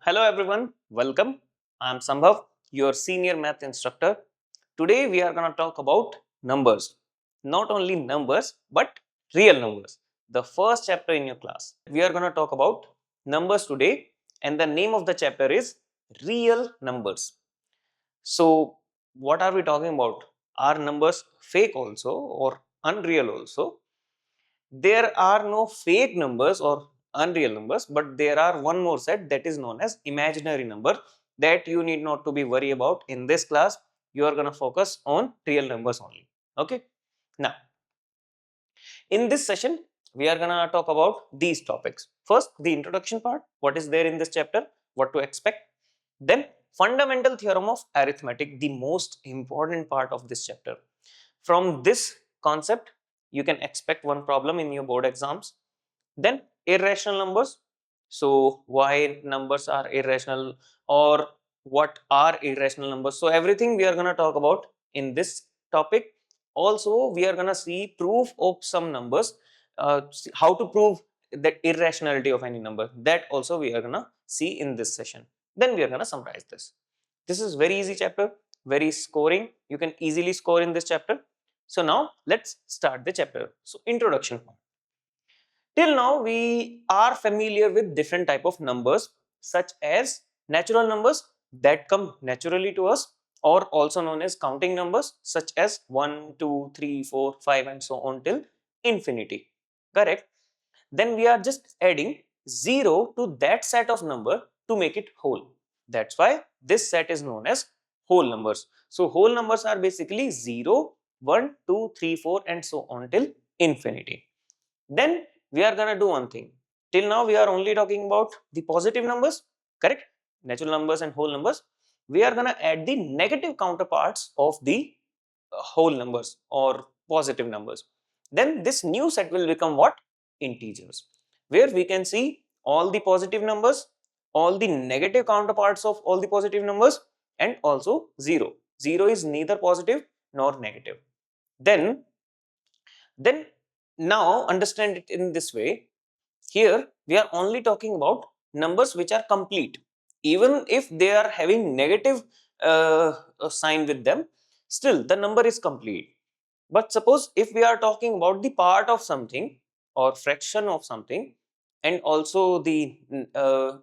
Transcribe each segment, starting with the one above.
Hello everyone, welcome. I am Sambhav, your senior math instructor. Today we are going to talk about numbers. Not only numbers but real numbers. The first chapter in your class. We are going to talk about numbers today and the name of the chapter is real numbers. So what are we talking about? Are numbers fake also or unreal also? There are no fake numbers or unreal numbers, but there are one more set that is known as imaginary number that you need not to be worried about in this class. You are going to focus on real numbers only. Okay. Now, in this session, we are going to talk about these topics. First, the introduction part, what is there in this chapter, what to expect. Then, fundamental theorem of arithmetic, the most important part of this chapter. From this concept, you can expect one problem in your board exams. Then irrational numbers. So why numbers are irrational or what are irrational numbers? So everything we are going to talk about in this topic. Also, we are going to see proof of some numbers, how to prove that irrationality of any number. That also we are going to see in this session. Then we are going to summarize this. This is very easy chapter, very scoring. You can easily score in this chapter. So now let's start the chapter. So introduction. Till now, we are familiar with different type of numbers such as natural numbers that come naturally to us or also known as counting numbers such as 1, 2, 3, 4, 5 and so on till infinity. Correct? Then we are just adding 0 to that set of number to make it whole. That's why this set is known as whole numbers. So whole numbers are basically 0, 1, 2, 3, 4 and so on till infinity. Then we are gonna do one thing. Till now we are only talking about the positive numbers, correct? Natural numbers and whole numbers. We are gonna add the negative counterparts of the whole numbers or positive numbers. Then this new set will become what? Integers, where we can see all the positive numbers, all the negative counterparts of all the positive numbers and also 0. 0 is neither positive nor negative. Then now understand it in this way. Here we are only talking about numbers which are complete. Even if they are having negative sign with them, still the number is complete. But suppose if we are talking about the part of something or fraction of something and also the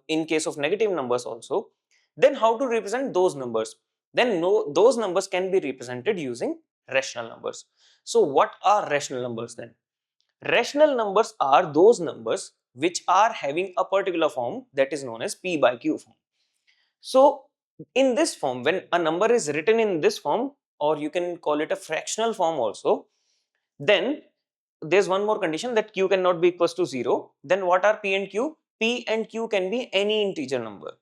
in case of negative numbers also, then how to represent those numbers? Then no, those numbers can be represented using rational numbers. So what are rational numbers then? Rational numbers are those numbers which are having a particular form that is known as P by Q form. So in this form, when a number is written in this form, or you can call it a fractional form also, then there's one more condition that Q cannot be equals to 0. Then what are P and Q? P and Q can be any integer number,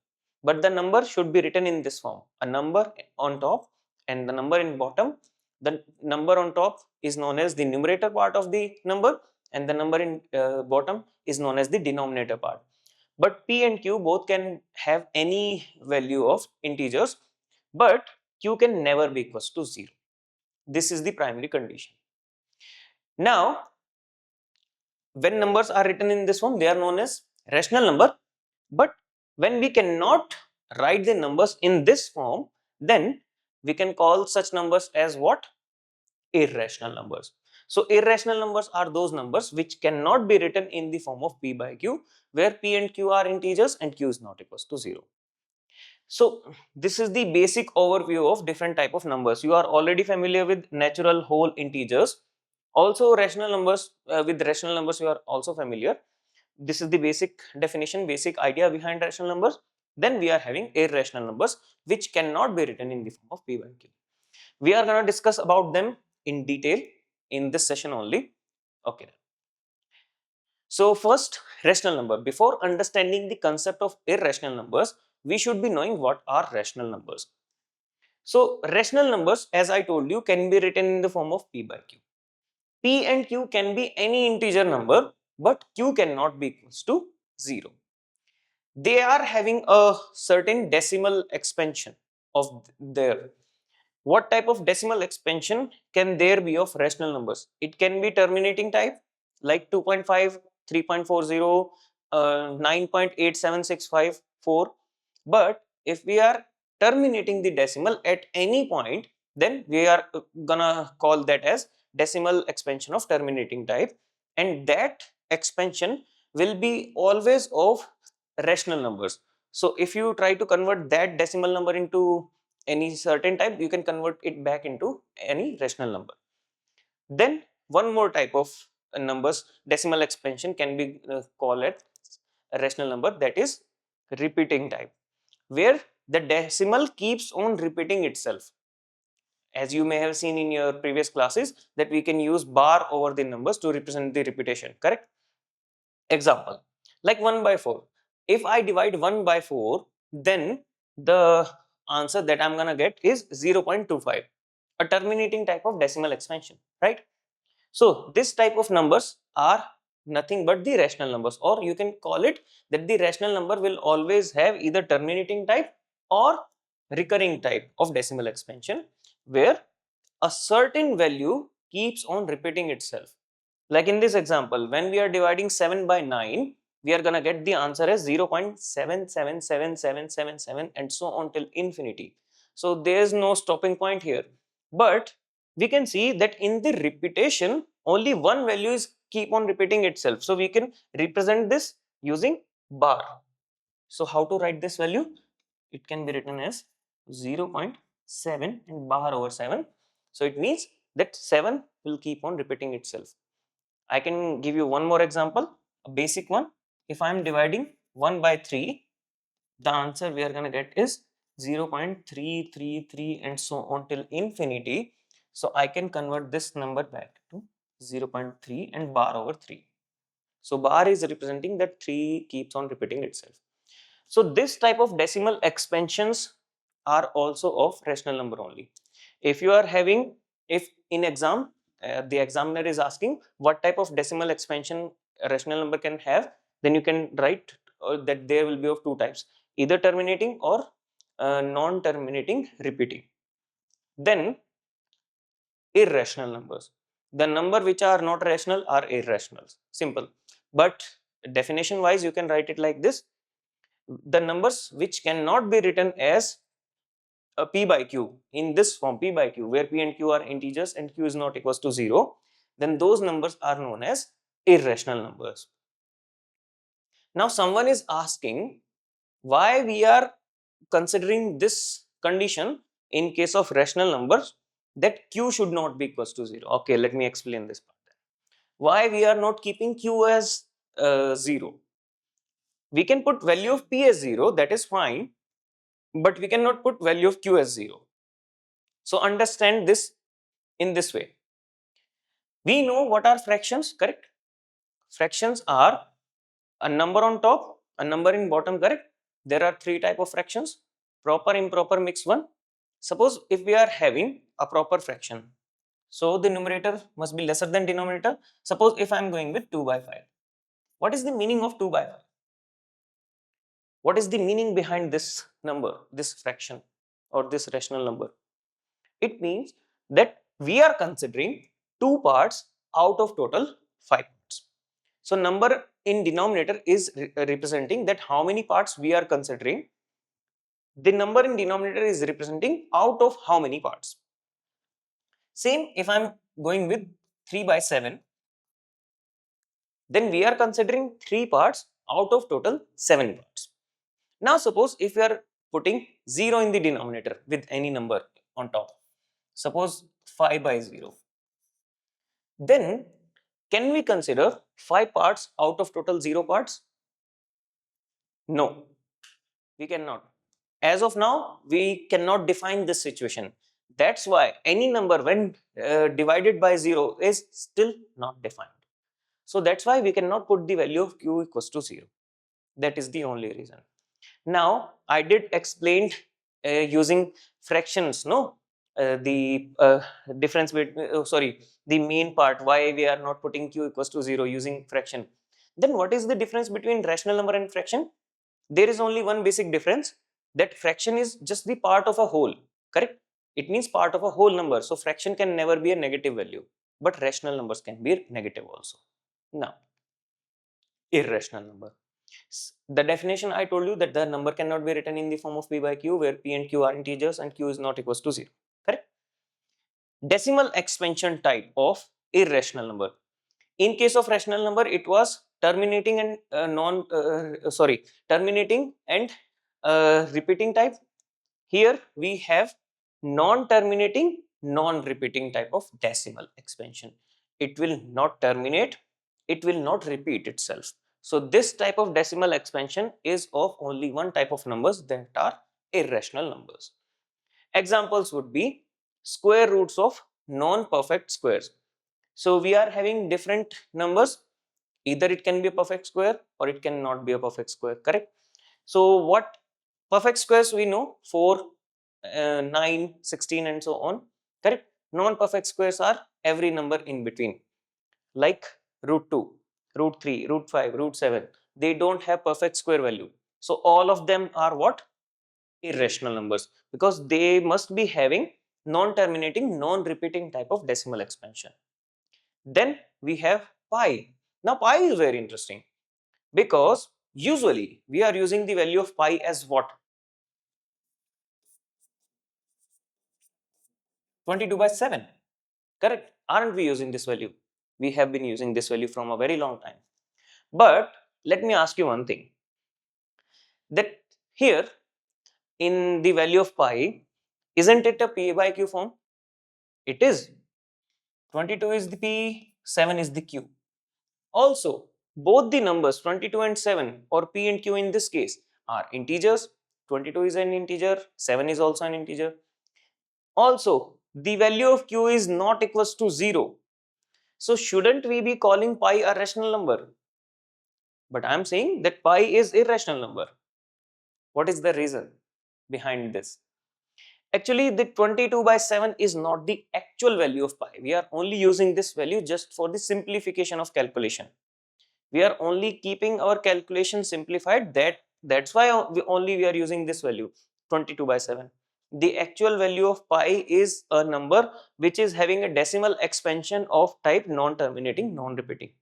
but the number should be written in this form: a number on top and the number in bottom. The number on top is known as the numerator part of the number and the number in bottom is known as the denominator part. But P and Q both can have any value of integers, but Q can never be equals to 0. This is the primary condition. Now, when numbers are written in this form, they are known as rational number. But when we cannot write the numbers in this form, then we can call such numbers as what? Irrational numbers. So irrational numbers are those numbers which cannot be written in the form of P by Q, where P and Q are integers and Q is not equals to 0. So this is the basic overview of different type of numbers. You are already familiar with natural whole integers. Also rational numbers, with rational numbers you are also familiar. This is the basic definition, basic idea behind rational numbers. Then we are having irrational numbers which cannot be written in the form of P by Q. We are going to discuss about them in detail in this session only. Okay. So first, rational number. Before understanding the concept of irrational numbers, we should be knowing what are rational numbers. So rational numbers, as I told you, can be written in the form of P by Q. P and Q can be any integer number, but Q cannot be equals to 0. They are having a certain decimal expansion of their. What type of decimal expansion can there be of rational numbers? It can be terminating type like 2.5, 3.40, 9.87654, But if we are terminating the decimal at any point, then we are gonna call that as decimal expansion of terminating type, and that expansion will be always of rational numbers. So if you try to convert that decimal number into any certain type, you can convert it back into any rational number. Then one more type of numbers decimal expansion can be called as a rational number, that is repeating type, where the decimal keeps on repeating itself. As you may have seen in your previous classes, that we can use bar over the numbers to represent the repetition, correct? Example, like 1 by 4. If I divide 1 by 4, then the answer that I'm gonna get is 0.25, a terminating type of decimal expansion, right? So this type of numbers are nothing but the rational numbers, or you can call it that the rational number will always have either terminating type or recurring type of decimal expansion, where a certain value keeps on repeating itself. Like in this example, when we are dividing 7 by 9, we are gonna get the answer as 0.777777 and so on till infinity. So there is no stopping point here. But we can see that in the repetition, only one value is keep on repeating itself. So we can represent this using bar. So how to write this value? It can be written as 0.7 and bar over 7. So it means that 7 will keep on repeating itself. I can give you one more example, a basic one. If I am dividing 1 by 3, the answer we are going to get is 0.333 and so on till infinity. So I can convert this number back to 0.3 and bar over 3. So bar is representing that 3 keeps on repeating itself. So this type of decimal expansions are also of rational number only. If you are having, if in exam, the examiner is asking what type of decimal expansion a rational number can have, then you can write that there will be of two types, either terminating or non-terminating repeating. Then irrational numbers. The number which are not rational are irrational. Simple. But definition wise, you can write it like this: the numbers which cannot be written as a p by q in this form, p by q, where p and q are integers and q is not equals to 0, then those numbers are known as irrational numbers. Now someone is asking why we are considering this condition in case of rational numbers, that q should not be equals to 0. Okay, let me explain this part. Why we are not keeping q as 0? We can put value of p as 0, that is fine, but we cannot put value of q as 0. So understand this in this way. We know what are fractions, correct? Fractions are a number on top, a number in bottom, correct? There are three type of fractions: proper, improper, mixed one. Suppose if we are having a proper fraction, so the numerator must be lesser than denominator. Suppose if I am going with 2 by 5. What is the meaning of 2 by 5? What is the meaning behind this number, this fraction or this rational number? It means that we are considering two parts out of total 5 parts. So number in denominator is representing that how many parts we are considering. The number in denominator is representing out of how many parts. Same if I'm going with 3 by 7, then we are considering 3 parts out of total 7 parts. Now suppose if we are putting 0 in the denominator with any number on top, suppose 5 by 0, then can we consider 5 parts out of total 0 parts? No, we cannot. As of now, we cannot define this situation. That's why any number when divided by 0 is still not defined. So that's why we cannot put the value of q equals to 0. That is the only reason. Now I did explain using fractions, no? The difference between, the main part why we are not putting q equals to 0 using fraction. Then what is the difference between rational number and fraction? There is only one basic difference, that fraction is just the part of a whole, correct? It means part of a whole number. So fraction can never be a negative value, but rational numbers can be negative also. Now, irrational number. The definition I told you, that the number cannot be written in the form of p by q, where p and q are integers and q is not equals to 0. Correct? Decimal expansion type of irrational number. In case of rational number, it was terminating and terminating and repeating type. Here we have non-terminating, non-repeating type of decimal expansion. It will not terminate, it will not repeat itself. So this type of decimal expansion is of only one type of numbers, that are irrational numbers. Examples would be square roots of non-perfect squares. So we are having different numbers, either it can be a perfect square or it cannot be a perfect square, correct? So what perfect squares we know, 4, 9, 16 and so on, correct? Non-perfect squares are every number in between, like root 2, root 3, root 5, root 7. They don't have perfect square value. So all of them are what? Irrational numbers, because they must be having non-terminating, non-repeating type of decimal expansion. Then we have pi. Now pi is very interesting, because usually we are using the value of pi as what? 22 by 7. Correct? Aren't we using this value? We have been using this value from a very long time. But let me ask you one thing, that here in the value of pi, isn't it a p by q form? It is. 22 is the p, 7 is the q. Also, both the numbers 22 and 7, or p and q in this case, are integers. 22 is an integer, 7 is also an integer. Also, the value of q is not equals to 0. So shouldn't we be calling pi a rational number? But I am saying that pi is irrational number. What is the reason behind this? Actually, the 22 by 7 is not the actual value of pi. We are only using this value just for the simplification of calculation. We are only keeping our calculation simplified. That's why we are using this value 22 by 7. The actual value of pi is a number which is having a decimal expansion of type non-terminating, non-repeating.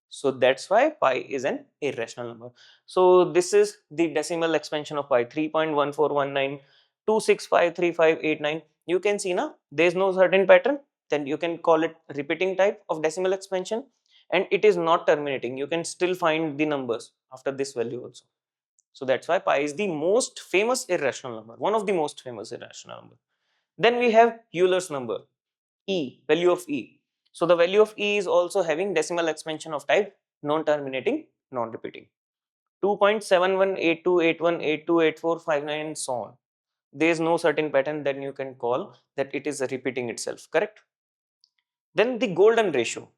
So that's why pi is an irrational number. So this is the decimal expansion of pi, 3.1419265358. You can see now there is no certain pattern, then you can call it repeating type of decimal expansion, and it is not terminating. You can still find the numbers after this value also. So that's why pi is the most famous irrational number, one of the most famous irrational number. Then we have Euler's number, E, value of E. So the value of E is also having decimal expansion of type non-terminating, non-repeating. 2.718281828459 and so on. There is no certain pattern, then you can call that it is repeating itself, correct? Then the golden ratio.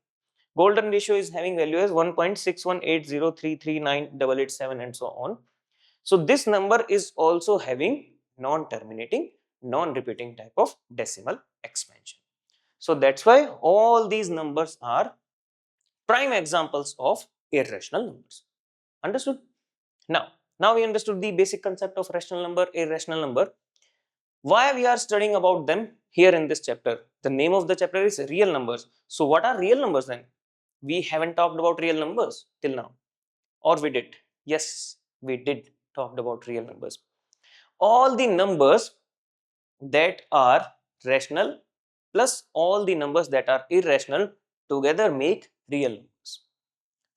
Golden ratio is having value as 1.6180339887 and so on. So this number is also having non-terminating, non-repeating type of decimal expansion. So that's why all these numbers are prime examples of irrational numbers. Understood? Now we understood the basic concept of rational number, irrational number. Why we are studying about them here in this chapter? The name of the chapter is real numbers. So what are real numbers then? We haven't talked about real numbers till now. Or we did? Yes, we did talked about real numbers. All the numbers that are rational plus all the numbers that are irrational together make real numbers.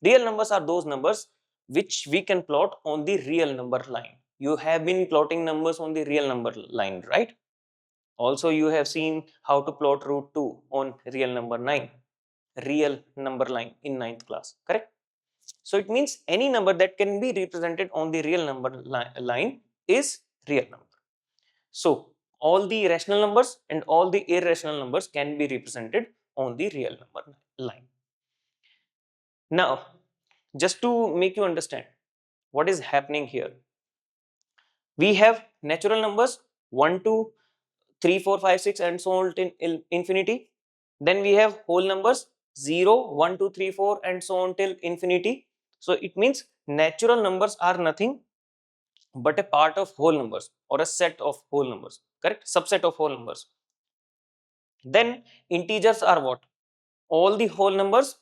Real numbers are those numbers which we can plot on the real number line. You have been plotting numbers on the real number line, right? Also, you have seen how to plot root 2 on real number line in 9th class, correct? So it means any number that can be represented on the real number line is real number. So all the rational numbers and all the irrational numbers can be represented on the real number line. Now, just to make you understand what is happening here, we have natural numbers 1, 2, 3, 4, 5, 6 and so on till infinity. Then we have whole numbers 0, 1, 2, 3, 4 and so on till infinity. So it means natural numbers are nothing but a part of whole numbers or a set of whole numbers, correct? Subset of whole numbers. Then integers are what? All the whole numbers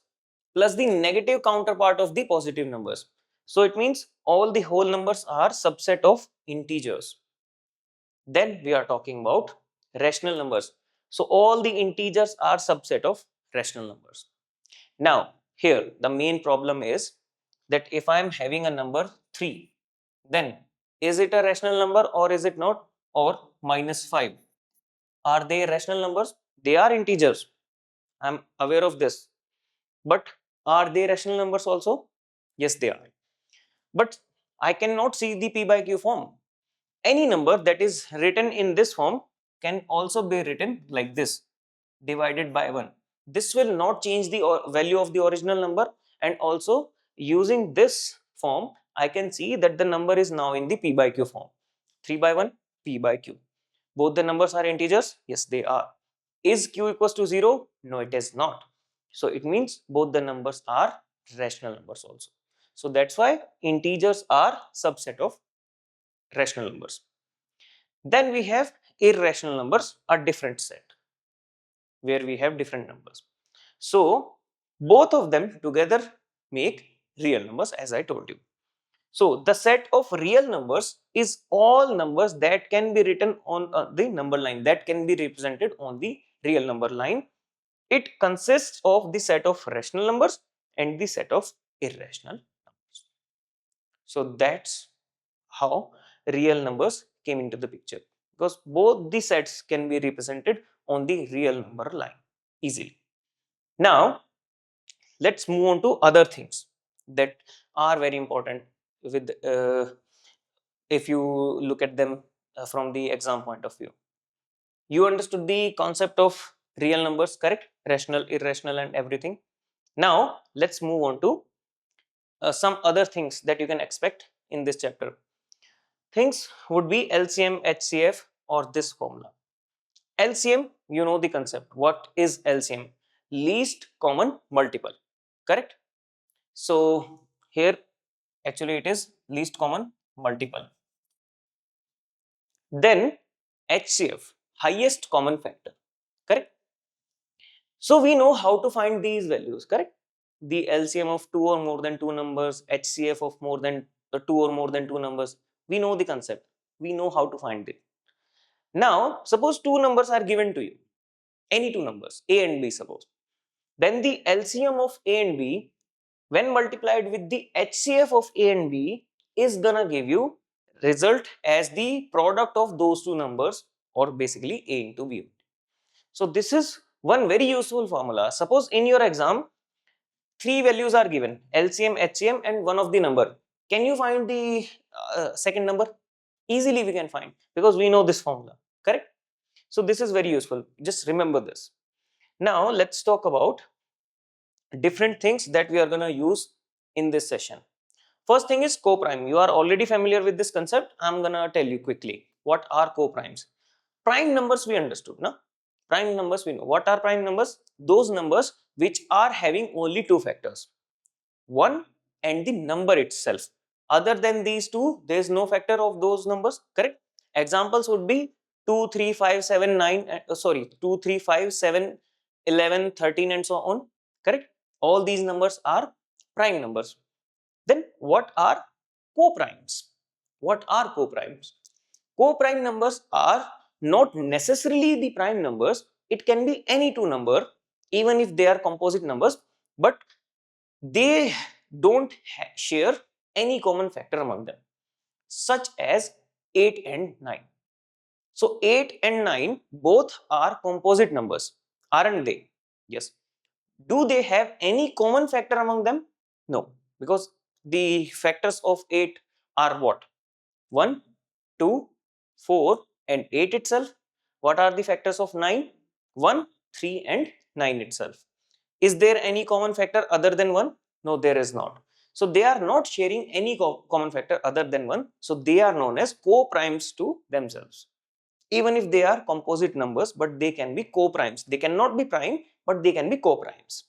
plus the negative counterpart of the positive numbers. So it means all the whole numbers are subset of integers. Then we are talking about rational numbers. So all the integers are subset of rational numbers. Now here the main problem is that if I am having a number 3, then is it a rational number or is it not? Or minus 5, are they rational numbers? They are integers, I am aware of this, but are they rational numbers also? Yes, they are. But I cannot see the p by q form. Any number that is written in this form can also be written like this, divided by 1. This will not change the value of the original number, and also using this form I can see that the number is now in the p by q form. 3 by 1, p by q. Both the numbers are integers? Yes, they are. Is q equals to 0? No, it is not. So it means both the numbers are rational numbers also. So that's why integers are subset of rational numbers. Then we have irrational numbers, a different set where we have different numbers. So both of them together make real numbers, as I told you. So the set of real numbers is all numbers that can be written on the number line, that can be represented on the real number line. It consists of the set of rational numbers and the set of irrational numbers. So that's how real numbers came into the picture, because both the sets can be represented on the real number line easily. Now let's move on to other things that are very important with if you look at them from the exam point of view. You understood the concept of real numbers, correct? Rational, irrational, and everything. Now let's move on to some other things that you can expect in this chapter. Things would be LCM, HCF, or this formula. LCM, you know the concept. What is LCM? Least common multiple, correct? So here actually it is least common multiple. Then HCF, highest common factor, correct? So we know how to find these values, correct? The LCM of two or more than two numbers, HCF of more than two or more than two numbers. We know the concept. We know how to find it. Now, suppose two numbers are given to you, any two numbers, A and B, suppose. Then the LCM of A and B, when multiplied with the HCF of A and B, is gonna give you result as the product of those two numbers, or basically A into B. So this is one very useful formula. Suppose in your exam, three values are given, LCM, HCM, and one of the number. Can you find the second number? Easily we can find, because we know this formula, correct? So this is very useful. Just remember this. Now let's talk about different things that we are going to use in this session. First thing is coprime. You are already familiar with this concept. I'm going to tell you quickly what are coprimes. Prime numbers we understood, na? Prime numbers we know. What are prime numbers? Those numbers which are having only two factors, 1 and the number itself. Other than these two, there is no factor of those numbers, correct? Examples would be 2, 3, 5, 7, 9, 2, 3, 5, 7, 11, 13, and so on, correct? All these numbers are prime numbers. Then what are coprimes? What are coprimes? Coprime numbers are not necessarily the prime numbers. It can be any two number, even if they are composite numbers, but they don't share any common factor among them, such as 8 and 9. So 8 and 9 both are composite numbers, aren't they? Yes. Do they have any common factor among them? No, because the factors of 8 are what? 1, 2, 4, and 8 itself. What are the factors of 9? 1, 3, and 9 itself. Is there any common factor other than 1? No, there is not. So they are not sharing any common factor other than 1. So they are known as co-primes to themselves. Even if they are composite numbers, but they can be co-primes. They cannot be prime, but they can be co-primes.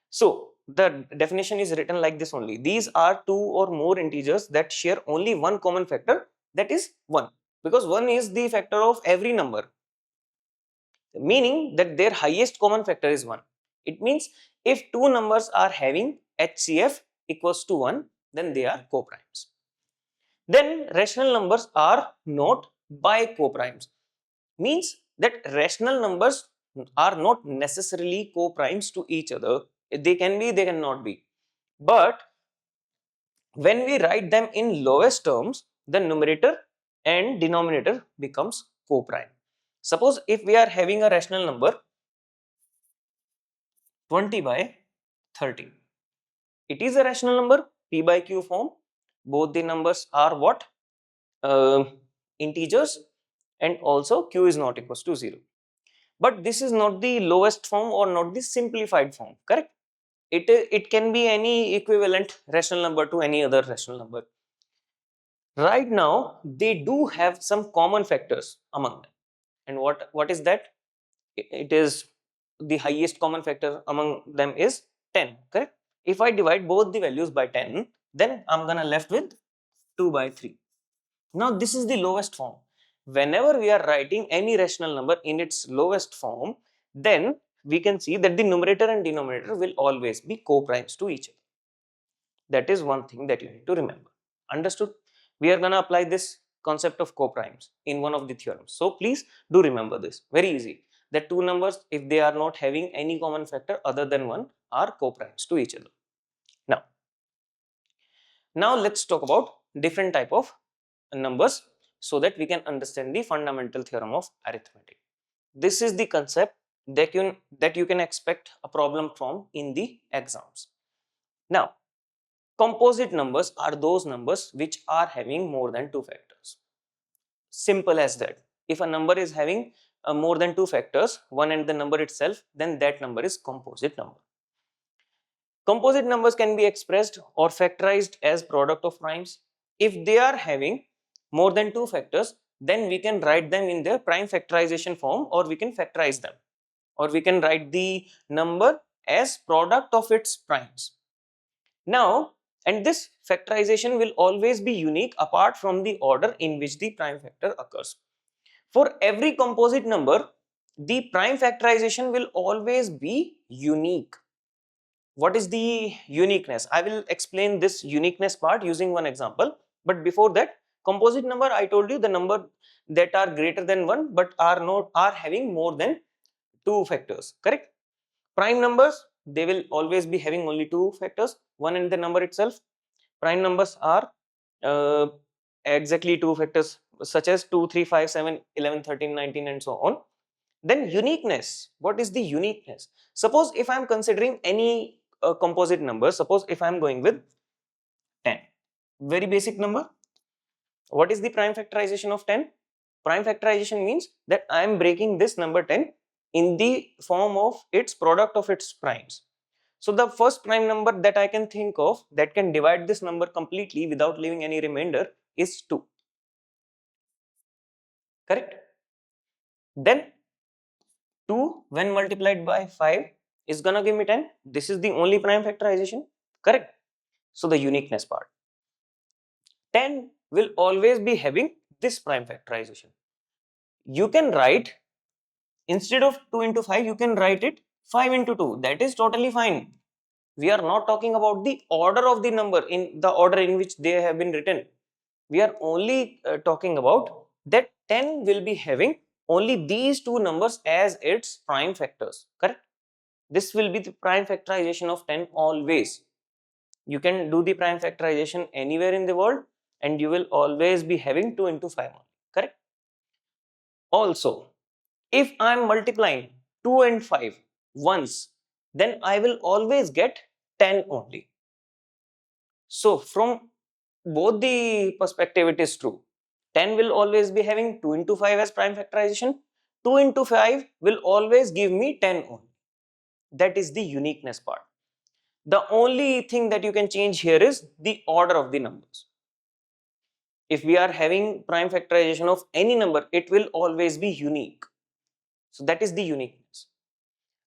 So the definition is written like this only. These are two or more integers that share only one common factor, that is 1. Because 1 is the factor of every number, meaning that their highest common factor is 1. It means if two numbers are having HCF equals to 1, then they are coprimes. Then rational numbers are not bicoprimes. Means that rational numbers are not necessarily coprimes to each other. They can be, they cannot be. But when we write them in lowest terms, the numerator and denominator becomes coprime. Suppose if we are having a rational number 20 by 30. It is a rational number, p by q form. Both the numbers are what? Uh, Integers, and also q is not equals to 0. But this is not the lowest form or not the simplified form, correct? It can be any equivalent rational number to any other rational number. Right now, they do have some common factors among them. And what is that? It is the highest common factor among them is 10, correct? If I divide both the values by 10, then I'm gonna left with 2 by 3. Now this is the lowest form. Whenever we are writing any rational number in its lowest form, then we can see that the numerator and denominator will always be co-primes to each other. That is one thing that you need to remember. Understood? We are gonna apply this concept of co-primes in one of the theorems. So please do remember this. Very easy. That two numbers, if they are not having any common factor other than 1, are co-primes to each other. Now let's talk about different type of numbers so that we can understand the fundamental theorem of arithmetic. This is the concept that you can expect a problem from in the exams. Now, composite numbers are those numbers which are having more than 2 factors. Simple as that. If a number is having more than 2 factors, one and the number itself, then that number is composite number. Composite numbers can be expressed or factorized as product of primes. If they are having more than 2 factors, then we can write them in their prime factorization form, or we can factorize them, or we can write the number as product of its primes. Now, and this factorization will always be unique apart from the order in which the prime factor occurs. For every composite number, the prime factorization will always be unique. What is the uniqueness? I will explain this uniqueness part using one example. But before that, composite number, I told you the number that are greater than 1 but are having more than 2 factors, correct? Prime numbers, they will always be having only 2 factors, 1 and the number itself. Prime numbers are uh, exactly 2 factors such as 2, 3, 5, 7, 11, 13, 19 and so on. Then uniqueness, what is the uniqueness? Suppose if I am considering any composite number, suppose if I am going with 10, very basic number. What is the prime factorization of 10? Prime factorization means that I am breaking this number 10 in the form of its product of its primes. So the first prime number that I can think of that can divide this number completely without leaving any remainder is 2. Correct? Then 2 when multiplied by 5 is gonna give me 10. This is the only prime factorization. Correct? So the uniqueness part. 10 will always be having this prime factorization. You can write, instead of 2 into 5, you can write it 5 into 2. That is totally fine. We are not talking about the order of the number in the order in which they have been written. We are only talking about that 10 will be having only these two numbers as its prime factors, correct? This will be the prime factorization of 10 always. You can do the prime factorization anywhere in the world and you will always be having 2 into 5 only, correct? Also, if I am multiplying 2 and 5 once, then I will always get 10 only. So from both the perspective it is true. 10 will always be having 2 into 5 as prime factorization. 2 into 5 will always give me 10 only. That is the uniqueness part. The only thing that you can change here is the order of the numbers. If we are having prime factorization of any number, it will always be unique. So that is the uniqueness.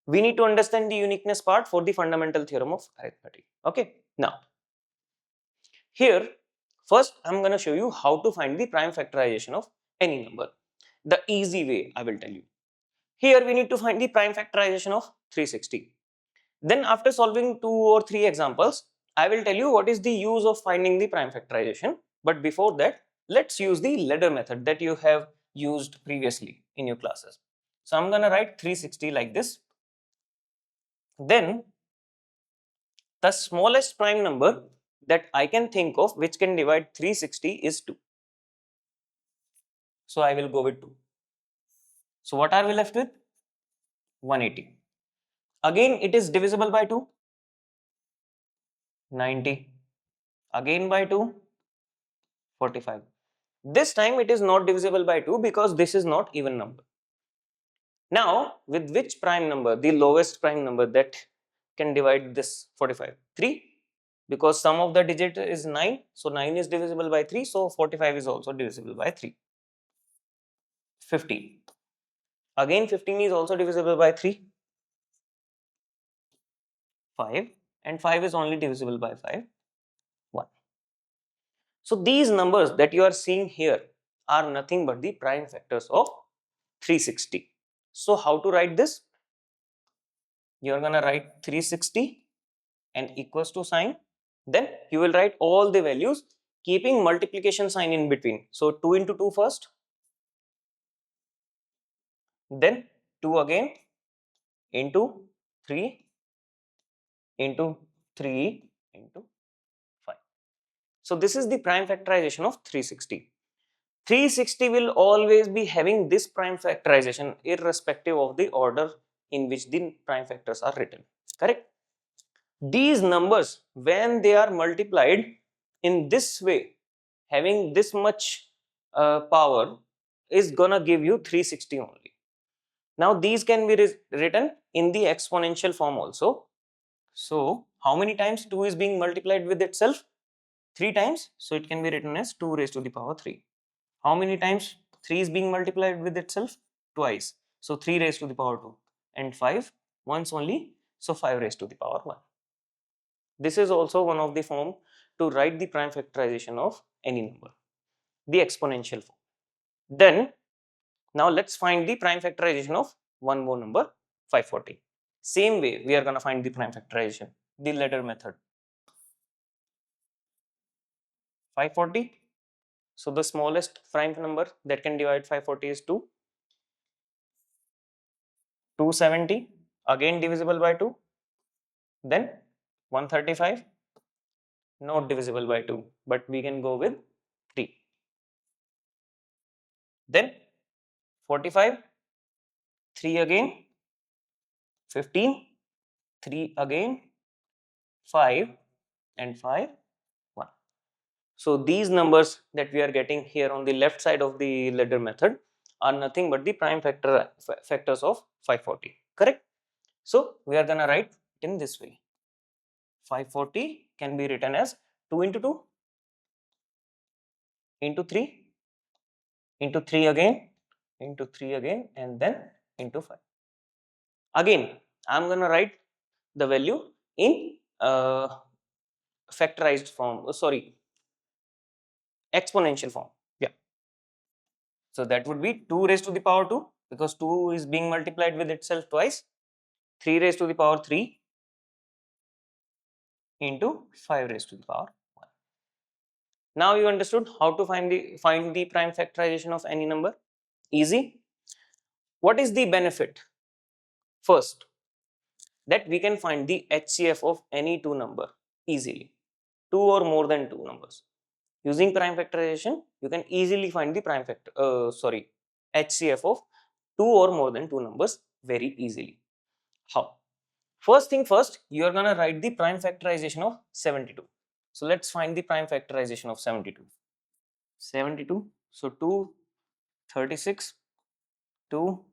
We need to understand the uniqueness part for the fundamental theorem of arithmetic. Okay. Now, here, first I'm going to show you how to find the prime factorization of any number. The easy way I will tell you. Here we need to find the prime factorization of 360. Then after solving 2 or 3 examples, I will tell you what is the use of finding the prime factorization. But before that, let's use the ladder method that you have used previously in your classes. So I'm gonna write 360 like this. Then the smallest prime number that I can think of which can divide 360 is 2. So I will go with 2. So what are we left with? 180. Again, it is divisible by 2. 90. Again by 2. 45. This time it is not divisible by 2 because this is not even number. Now, with which prime number, the lowest prime number that can divide this 45? 3. Because sum of the digit is 9. So 9 is divisible by 3. So 45 is also divisible by 3. 15. Again 15 is also divisible by 3. 5. And 5 is only divisible by 5. 1. So these numbers that you are seeing here are nothing but the prime factors of 360. So how to write this? You are gonna write 360 and equals to sign. Then you will write all the values keeping multiplication sign in between. So 2 into 2 first, then 2 again into 3 into 3 into 5. So this is the prime factorization of 360. 360 will always be having this prime factorization irrespective of the order in which the prime factors are written. Correct? These numbers, when they are multiplied in this way, having this much power, is gonna give you 360 only. Now these can be written in the exponential form also. So how many times 2 is being multiplied with itself? 3 times. So it can be written as 2 raised to the power 3. How many times 3 is being multiplied with itself? Twice. So 3 raised to the power 2. And 5 once only. So 5 raised to the power 1. This is also one of the form to write the prime factorization of any number, the exponential form. Then now let's find the prime factorization of one more number, 540. Same way we are going to find the prime factorization, the ladder method. 540. So the smallest prime number that can divide 540 is 2. 270 again divisible by 2. Then 135 not divisible by 2, but we can go with 3. Then 45, 3 again, 15, 3 again, 5 and 5, 1. So these numbers that we are getting here on the left side of the ladder method are nothing but the prime factors of 540. Correct? So we are gonna write it in this way. 540 can be written as 2 into 2 into 3 into 3 again into 3 again and then into 5. Again, I'm gonna write the value in factorized form, exponential form. Yeah. So that would be 2 raised to the power 2 because 2 is being multiplied with itself twice. 3 raised to the power 3 into 5 raised to the power 1. Now you understood how to find the prime factorization of any number. Easy. What is the benefit? First, that we can find the HCF of any two number easily. Two or more than two numbers. Using prime factorization, you can easily find the HCF of two or more than two numbers very easily. How? First thing first, you are gonna write the prime factorization of 72. So let's find the prime factorization of 72. 72. So 2, 36, 2,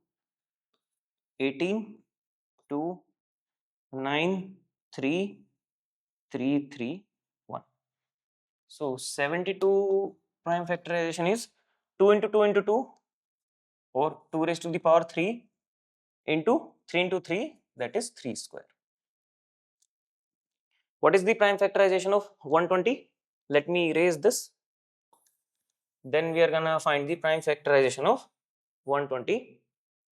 18, 2, 9, 3, 3, 3, 1. So 72 prime factorization is 2 into 2 into 2 or 2 raised to the power 3 into 3 into 3, that is 3 square. What is the prime factorization of 120? Let me erase this. Then we are gonna find the prime factorization of 120.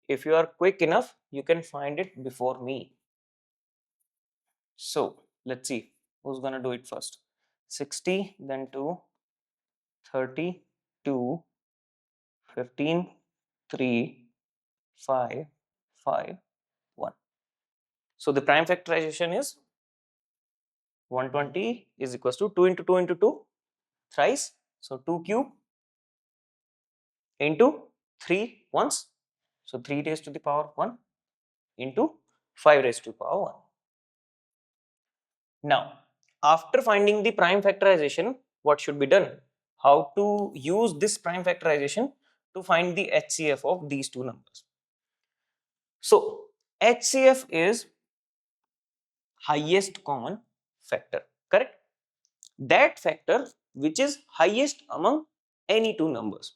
If you are quick enough, you can find it before me. So let's see. Who's gonna do it first? 60, then 2, 30, 2, 15, 3, 5, 5, 1. So the prime factorization is 120 is equals to 2 into 2 into 2 thrice. So 2 cube into 3 once. So 3 raised to the power 1 into 5 raised to the power 1. Now, after finding the prime factorization, what should be done? How to use this prime factorization to find the HCF of these two numbers? So, HCF is highest common factor, correct? That factor which is highest among any two numbers.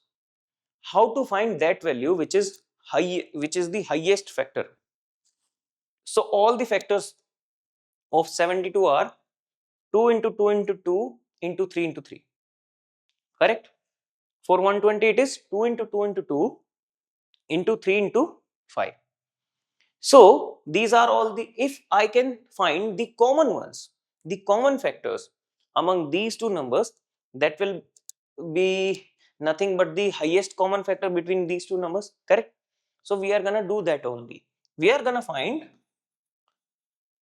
How to find that value which is the highest factor? So, all the factors of 72 are 2 into 2 into 2 into 3 into 3, correct? For 120 it is 2 into 2 into 2 into 3 into 5. So these are all the, if I can find the common ones, the common factors among these two numbers, that will be nothing but the highest common factor between these two numbers, correct? So we are gonna do that only. We are gonna find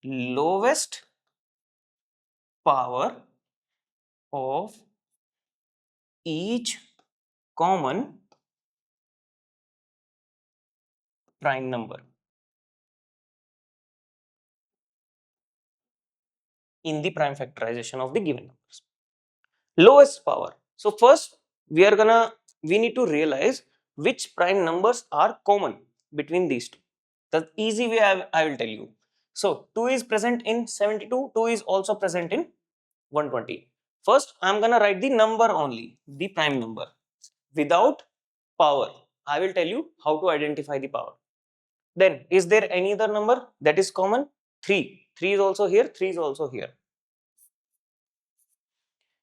lowest power of each common prime number in the prime factorization of the given numbers. Lowest power. So first we need to realize which prime numbers are common between these two. The easy way I will tell you. So 2 is present in 72, 2 is also present in 120. First I am gonna write the number only, the prime number without power. I will tell you how to identify the power. Then is there any other number that is common? 3. 3 is also here, 3 is also here.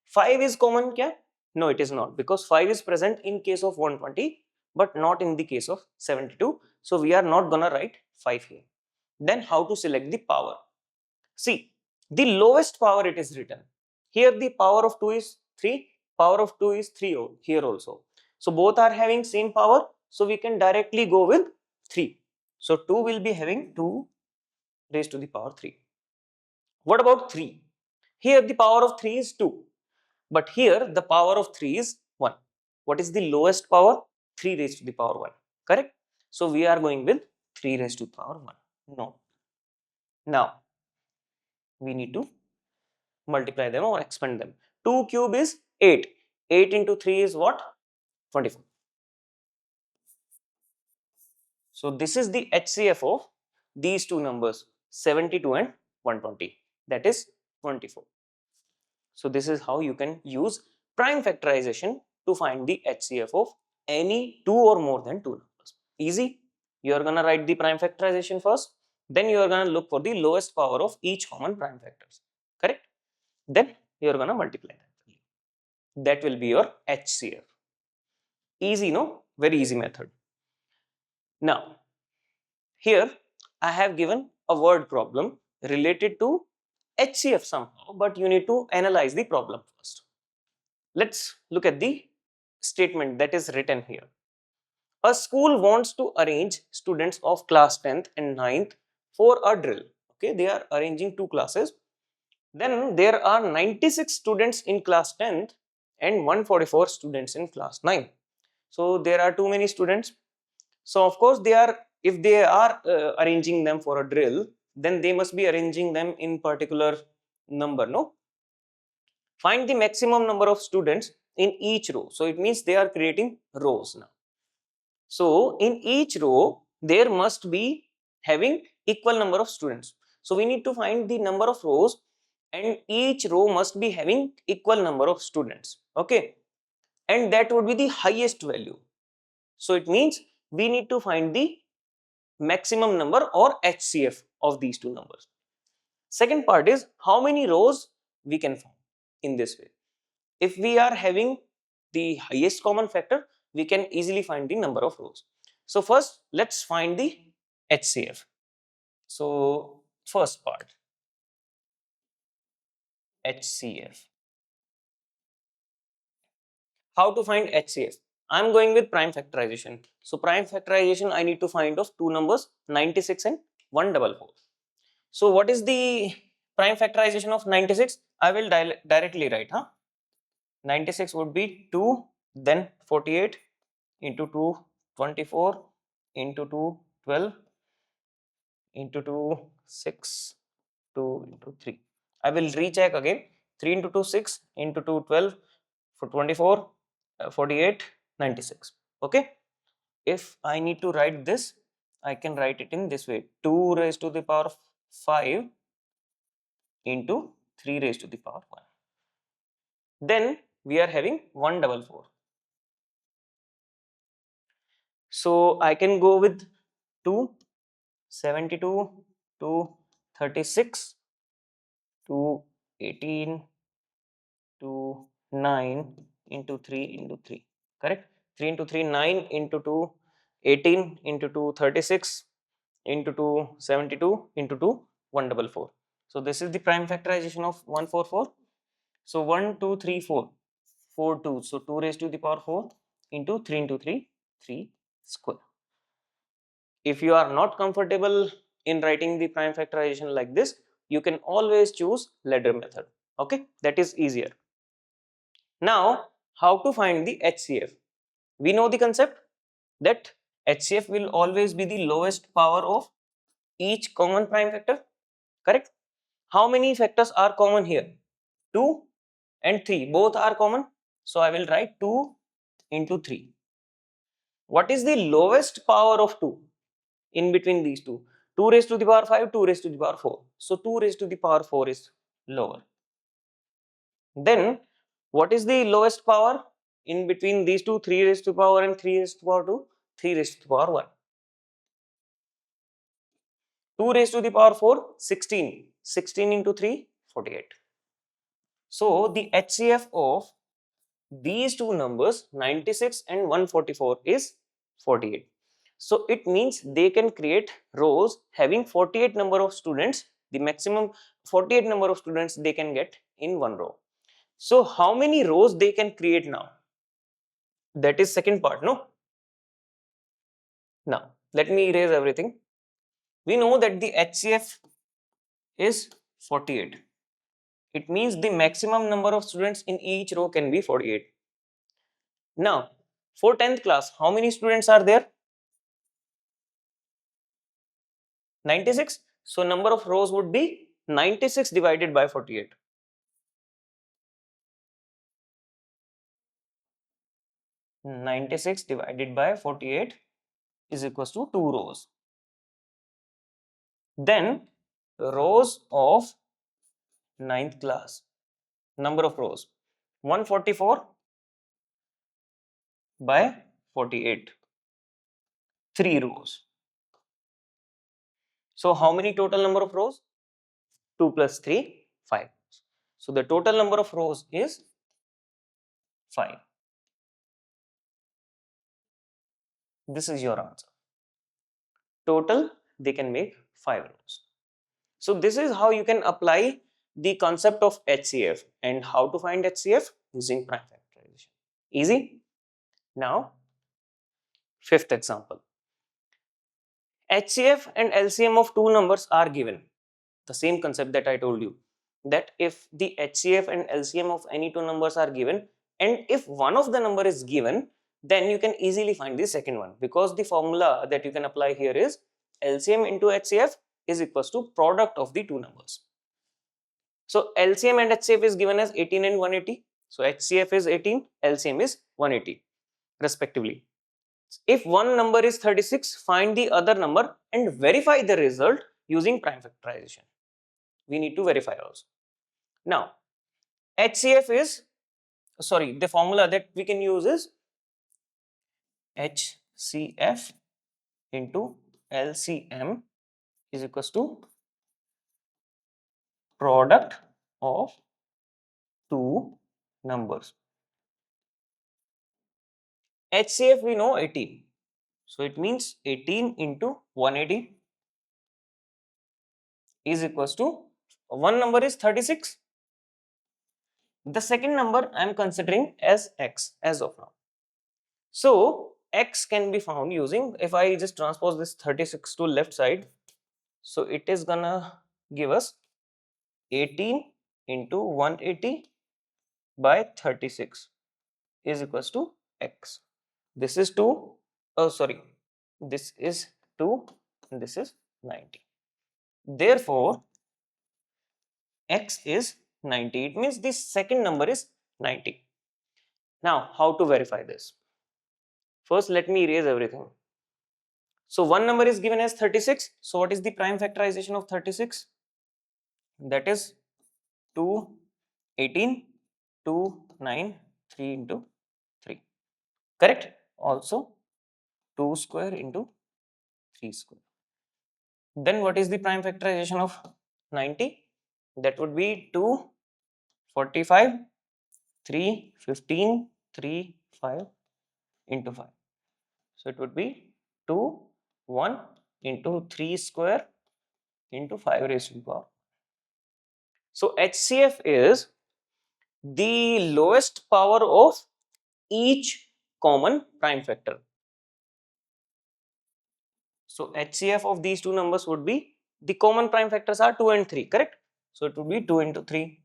5 is common kya? No, it is not, because 5 is present in case of 120 but not in the case of 72. So we are not gonna write 5 here. Then how to select the power? See, the lowest power it is written. Here the power of 2 is 3, power of 2 is 3 here also. So both are having same power, so we can directly go with 3. So 2 will be having 2 raised to the power 3. What about 3? Here the power of 3 is 2. But here the power of 3 is 1. What is the lowest power? 3 raised to the power 1. Correct? So we are going with 3 raised to the power 1. No. Now we need to multiply them or expand them. 2 cube is 8. 8 into 3 is what? 24. So this is the HCF of these two numbers, 72 and 120. That is 24. So this is how you can use prime factorization to find the HCF of any two or more than two numbers. Easy. You are gonna write the prime factorization first, then you are gonna look for the lowest power of each common prime factors. Correct? Then you are gonna multiply that. That will be your HCF. Easy, no? Very easy method. Now, here I have given a word problem related to HCF somehow, but you need to analyze the problem first. Let's look at the statement that is written here. A school wants to arrange students of class 10th and 9th for a drill. Okay, they are arranging two classes. Then there are 96 students in class 10th and 144 students in class 9. So there are too many students. So of course if they are arranging them for a drill, then they must be arranging them in particular number, no? Find the maximum number of students in each row. So it means they are creating rows now. So in each row, there must be having equal number of students. So we need to find the number of rows and each row must be having equal number of students. Okay. And that would be the highest value. So it means we need to find the maximum number or HCF of these two numbers. Second part is how many rows we can find in this way. If we are having the highest common factor, we can easily find the number of rows. So first, let's find the HCF. So first part, HCF. How to find HCF? I'm going with prime factorization. So prime factorization, I need to find of two numbers 96 and 144. So what is the prime factorization of 96? I will directly write, 96 would be 2, then 48 into 2, 24 into 2, 12 into 2, 6, 2 into 3. I will recheck again. 3 into 2, 6 into 2, 12 for 24, 48, 96. Okay. If I need to write this, I can write it in this way: 2 raised to the power of 5 into 3 raised to the power 1. Then we are having 144. So I can go with 2, 72, 2, 36, 2, 18, 2, 9 into 3 into 3. Correct? 3 into 3, 9 into 2, 18 into 2, 36 into 2, 72 into 2, 144. So this is the prime factorization of 144. So 1, 2, 3, 4. 4 2. So 2 raised to the power 4 into 3, 3 square. If you are not comfortable in writing the prime factorization like this, you can always choose ladder method. Okay, that is easier. Now, how to find the HCF? We know the concept that HCF will always be the lowest power of each common prime factor. Correct? How many factors are common here? 2 and 3 both are common. So I will write 2 into 3. What is the lowest power of 2 in between these two? 2 raised to the power 5, 2 raised to the power 4. So 2 raised to the power 4 is lower. Then what is the lowest power in between these two? 3 raised to the power and 3 raised to the power 2, 3 raised to the power 1. 2 raised to the power 4, 16. 16 into 3, 48. So the HCF of these two numbers 96 and 144 is 48. So it means they can create rows having 48 number of students, the maximum 48 number of students they can get in one row. So how many rows they can create now? That is second part, no? Now let me erase everything. We know that the HCF is 48. It means the maximum number of students in each row can be 48. Now for 10th class, how many students are there? 96. So number of rows would be 96 divided by 48. 96 divided by 48 is equals to 2 rows. Then rows of 9th class, number of rows 144 by 48, 3 rows. So how many total number of rows? 2 plus 3, 5. So the total number of rows is 5. This is your answer. Total they can make 5 rows. So this is how you can apply the concept of HCF and how to find HCF using prime factorization. Easy? Now, fifth example. HCF and LCM of two numbers are given. The same concept that I told you, that if the HCF and LCM of any two numbers are given, and if one of the number is given, then you can easily find the second one, because the formula that you can apply here is LCM into HCF is equals to product of the two numbers. So LCM and HCF is given as 18 and 180. So HCF is 18, LCM is 180 respectively. If one number is 36, find the other number and verify the result using prime factorization. We need to verify also. Now, HCF is, sorry, the formula that we can use is HCF into LCM is equals to product of two numbers. HCF we know 18. So it means 18 into 180 is equals to, one number is 36 The second number I am considering as x as of now. So x can be found using, if I just transpose this 36 to left side, so it is gonna give us 18 into 180 by 36 is equals to x. This is 2, oh sorry, this is 2 and this is 90. Therefore, x is 90. It means this second number is 90. Now, how to verify this? First, let me erase everything. So, one number is given as 36. So, what is the prime factorization of 36? That is 2, 18, 2, 9, 3 into 3. Correct? Also, 2 square into 3 square. Then, what is the prime factorization of 90? That would be 2, 45, 3, 15, 3, 5 into 5. So it would be 2, 1 into 3 square into 5 raised to the power. So HCF is the lowest power of each common prime factor. So HCF of these two numbers would be, the common prime factors are 2 and 3, correct? So it would be 2 into 3.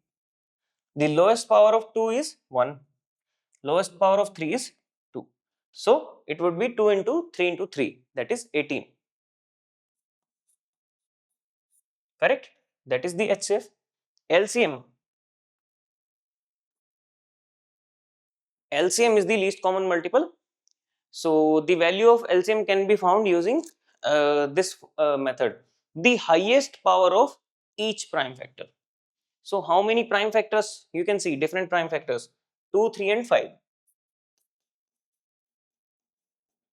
The lowest power of 2 is 1. Lowest power of 3 is 2. So it would be 2 into 3 into 3, that is 18. Correct? That is the HCF. LCM. LCM is the least common multiple. So the value of LCM can be found using this method. The highest power of each prime factor. So how many prime factors? You can see different prime factors, 2, 3 and 5.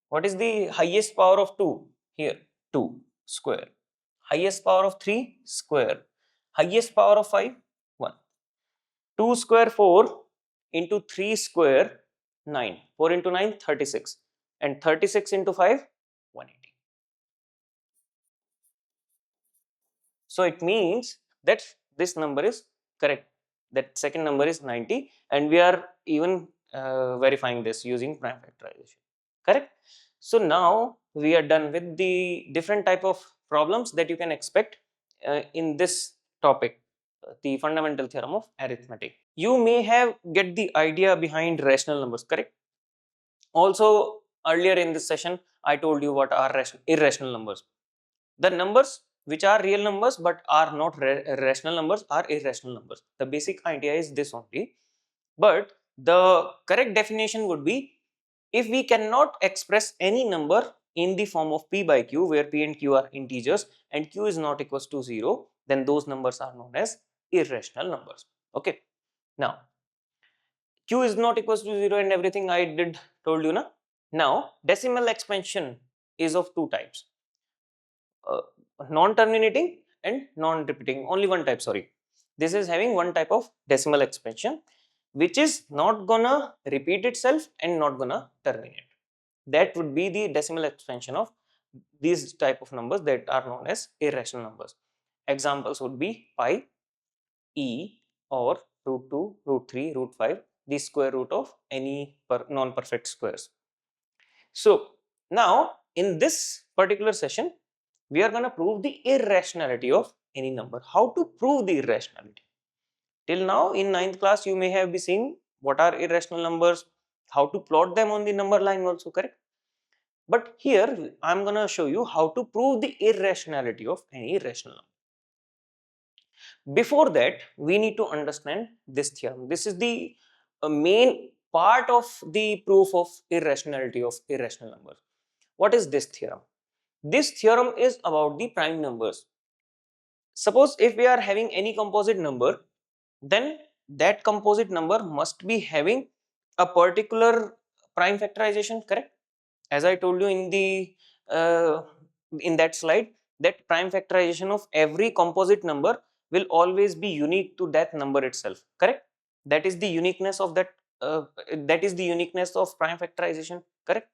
What is the highest power of 2? Here, 2 square. Highest power of 3 square. Highest power of 5, 1. 2 square 4 into 3 square 9. 4 into 9, 36. And 36 into 5, 180. So it means that this number is correct. That second number is 90 and we are even verifying this using prime factorization. Correct? So now we are done with the different type of problems that you can expect in this topic, the fundamental theorem of arithmetic. You may have get the idea behind rational numbers, correct? Also, earlier in this session, I told you what are irrational numbers. The numbers which are real numbers but are not rational numbers are irrational numbers. The basic idea is this only. But the correct definition would be, if we cannot express any number in the form of p by q, where p and q are integers and q is not equals to 0, then those numbers are known as irrational numbers. Okay. Now, q is not equals to 0 and everything I did told you na. Now, decimal expansion is of two types. Non-terminating and non-repeating, only one type, sorry. This is having one type of decimal expansion which is not gonna repeat itself and not gonna terminate. That would be the decimal expansion of these type of numbers that are known as irrational numbers. Examples would be pi, e, or root 2, root 3, root 5, the square root of any non-perfect squares. So now in this particular session, we are going to prove the irrationality of any number. How to prove the irrationality? Till now in 9th class you may have been seeing what are irrational numbers, how to plot them on the number line also, correct? But here I am going to show you how to prove the irrationality of any irrational number. Before that, we need to understand this theorem. This is the main part of the proof of irrationality of irrational numbers. What is this theorem? This theorem is about the prime numbers. Suppose if we are having any composite number, then that composite number must be having a particular prime factorization, correct? As I told you uh, in that slide, that prime factorization of every composite number will always be unique to that number itself, correct? That is the uniqueness of that is the uniqueness of prime factorization, correct?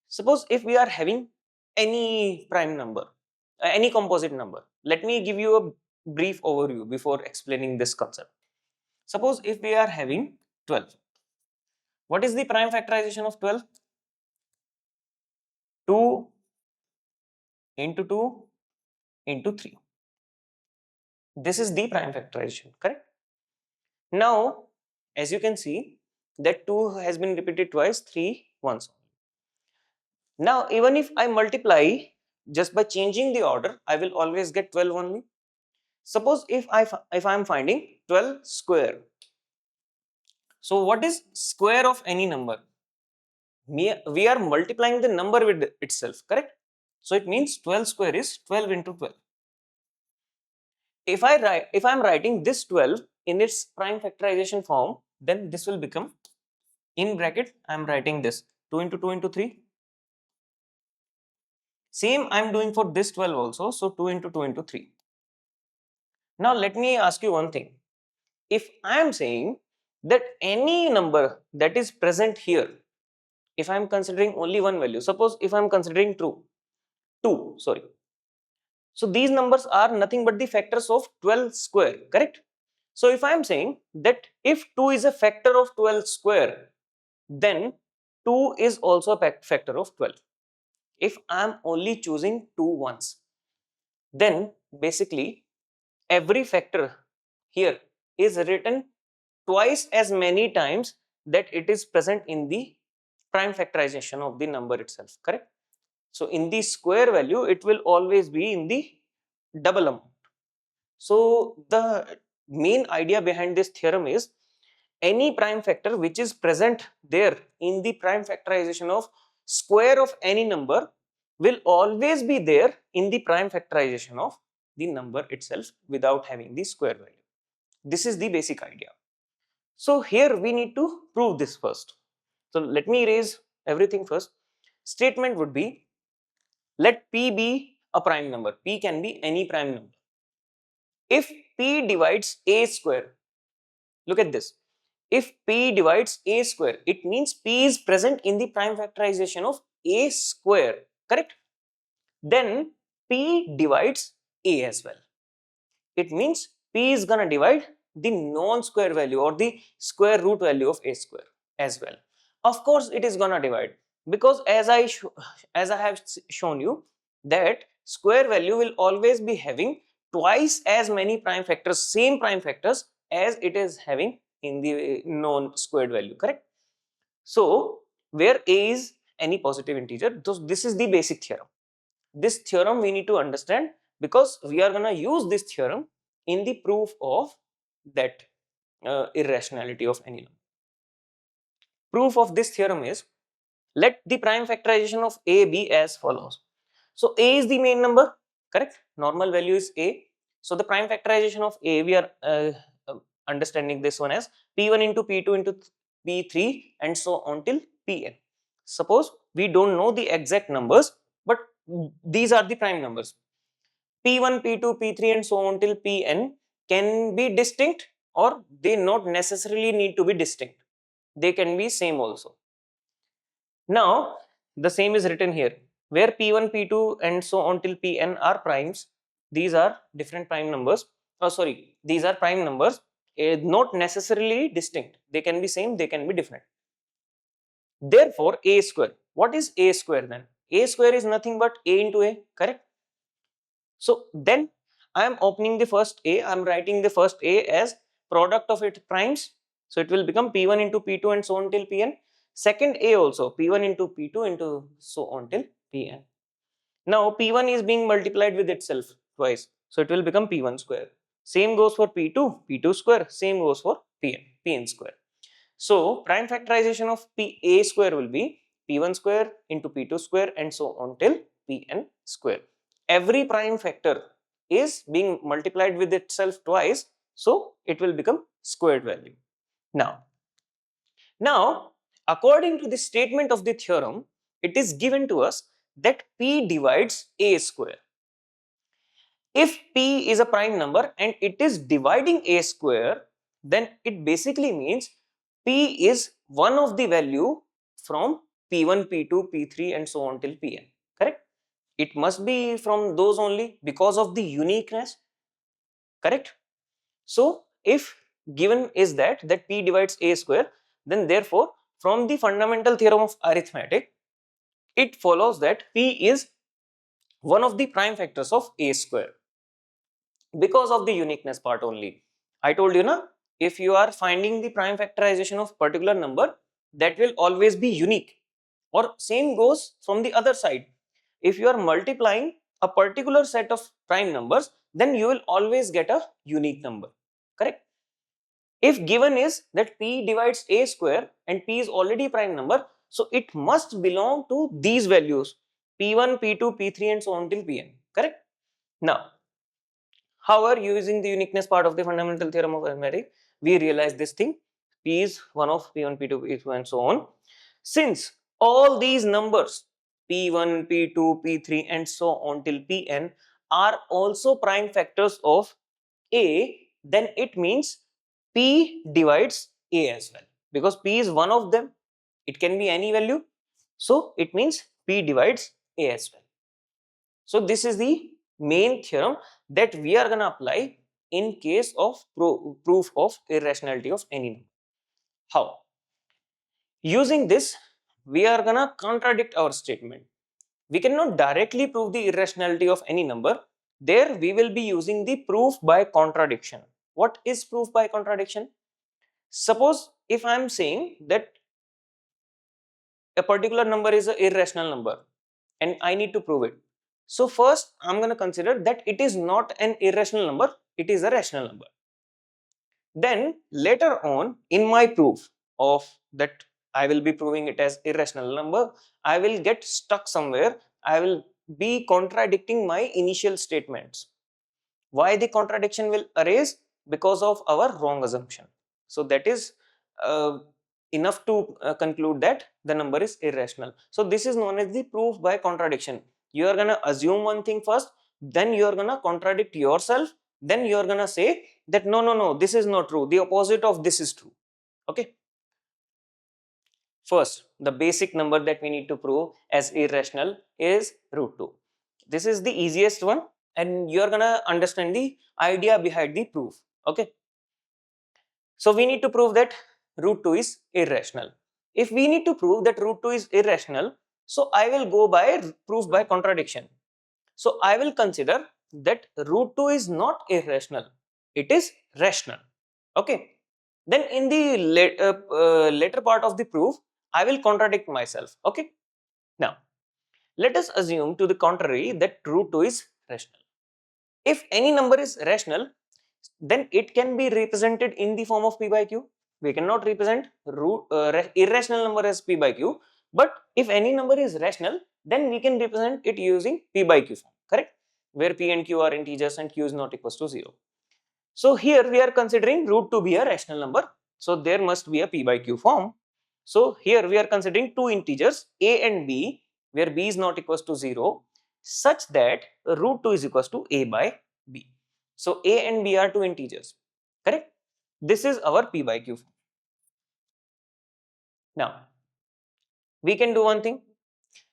Suppose if we are having any prime number, any composite number, let me give you a brief overview before explaining this concept. Suppose if we are having 12, what is the prime factorization of 12? 2 into 2 into 3. This is the prime factorization, correct? Now, as you can see, that 2 has been repeated twice, 3 once. Now, even if I multiply just by changing the order, I will always get 12 only. Suppose if I am finding 12 square. So what is square of any number? We are multiplying the number with itself, correct? So it means 12 square is 12 into 12. If I am writing this 12 in its prime factorization form, then this will become, in bracket I am writing this 2 into 2 into 3. Same I am doing for this 12 also, so 2 into 2 into 3. Now let me ask you one thing. If I am saying that any number that is present here, if I am considering only one value, suppose if I am considering 2, sorry. So these numbers are nothing but the factors of 12 square, correct? So if I am saying that if 2 is a factor of 12 square, then 2 is also a factor of 12. If I am only choosing 2 once, then basically every factor here is written twice as many times that it is present in the prime factorization of the number itself, correct? So in the square value, it will always be in the double amount. So the main idea behind this theorem is any prime factor which is present there in the prime factorization of square of any number will always be there in the prime factorization of the number itself without having the square value. This is the basic idea. So here we need to prove this first. So let me erase everything first. Statement would be, let P be a prime number. P can be any prime number. If P divides A square, look at this. If P divides A square, it means P is present in the prime factorization of A square, correct? Then P divides A as well. It means P is gonna divide the non-square value or the square root value of A square as well. Of course, it is gonna divide because as I have shown you that square value will always be having twice as many prime factors, same prime factors as it is having in the non-squared value, correct? So where A is any positive integer, this is the basic theorem. This theorem we need to understand because we are gonna use this theorem in the proof of that irrationality of any number. Proof of this theorem is, let the prime factorization of A be as follows. So A is the main number, correct? Normal value is A. So the prime factorization of A, we are understanding this one as P1 into P2 into P3 and so on till Pn. Suppose we don't know the exact numbers, but these are the prime numbers. P1, P2, P3 and so on till Pn can be distinct or they not necessarily need to be distinct. They can be same also. Now the same is written here where P1, P2 and so on till Pn are primes. These are different prime numbers. Oh sorry, these are prime numbers, not necessarily distinct. They can be same, they can be different. Therefore A square. What is A square then? A square is nothing but A into A, correct? So then I am opening the first A, I am writing the first A as product of its primes. So it will become P1 into P2 and so on till Pn. Second A also P1 into P2 into so on till Pn. Now P1 is being multiplied with itself twice. So it will become P1 square. Same goes for P2, P2 square. Same goes for Pn, Pn square. So prime factorization of A square will be P1 square into P2 square and so on till Pn square. Every prime factor is being multiplied with itself twice, so it will become squared value. Now, according to the statement of the theorem, it is given to us that P divides A square. If P is a prime number and it is dividing A square, then it basically means P is one of the value from P1, P2, P3 and so on till Pn, correct? It must be from those only because of the uniqueness, correct? So if given is that p divides a square, then therefore from the fundamental theorem of arithmetic, it follows that p is one of the prime factors of a square because of the uniqueness part only. I told you na, if you are finding the prime factorization of particular number, that will always be unique. Or same goes from the other side. If you are multiplying a particular set of prime numbers, then you will always get a unique number. Correct? If given is that p divides a square and p is already prime number, so it must belong to these values p1, p2, p3 and so on till pn. Correct? Now, however, using the uniqueness part of the fundamental theorem of arithmetic, we realize this thing p is one of p1, p2, p3 and so on. Since all these numbers p1, p2, p3 and so on till pn are also prime factors of a, then it means p divides a as well, because p is one of them. It can be any value, so it means p divides a as well. So this is the main theorem that we are going to apply in case of proof of irrationality of any number. How? Using this, we are going to contradict our statement. We cannot directly prove the irrationality of any number. There we will be using the proof by contradiction. What is proof by contradiction? Suppose if I am saying that a particular number is an irrational number and I need to prove it. So first I'm going to consider that it is not an irrational number, it is a rational number. Then later on in my proof of that I will be proving it as irrational number, I will get stuck somewhere. I will be contradicting my initial statements. Why the contradiction will arise? Because of our wrong assumption. So that is uh, enough to conclude that the number is irrational. So this is known as the proof by contradiction. You are going to assume one thing first, then you are going to contradict yourself, then you are going to say that no, this is not true, the opposite of this is true. Okay. First, the basic number that we need to prove as irrational is root 2. This is the easiest one and you are going to understand the idea behind the proof. Okay. So we need to prove that root 2 is irrational. If we need to prove that root 2 is irrational, so I will go by proof by contradiction. So I will consider that root 2 is not irrational, it is rational. Okay. Then in the later part of the proof, I will contradict myself. Okay. Now, let us assume to the contrary that root 2 is rational. If any number is rational, then it can be represented in the form of p by q. We cannot represent irrational number as p by q, but if any number is rational, then we can represent it using p by q form, correct? Where p and q are integers and q is not equals to 0. So here we are considering root to be a rational number, so there must be a p by q form. So here we are considering two integers a and b, where b is not equals to 0, such that root 2 is equals to a by b. So a and b are two integers, correct? This is our p by q form. Now we can do one thing.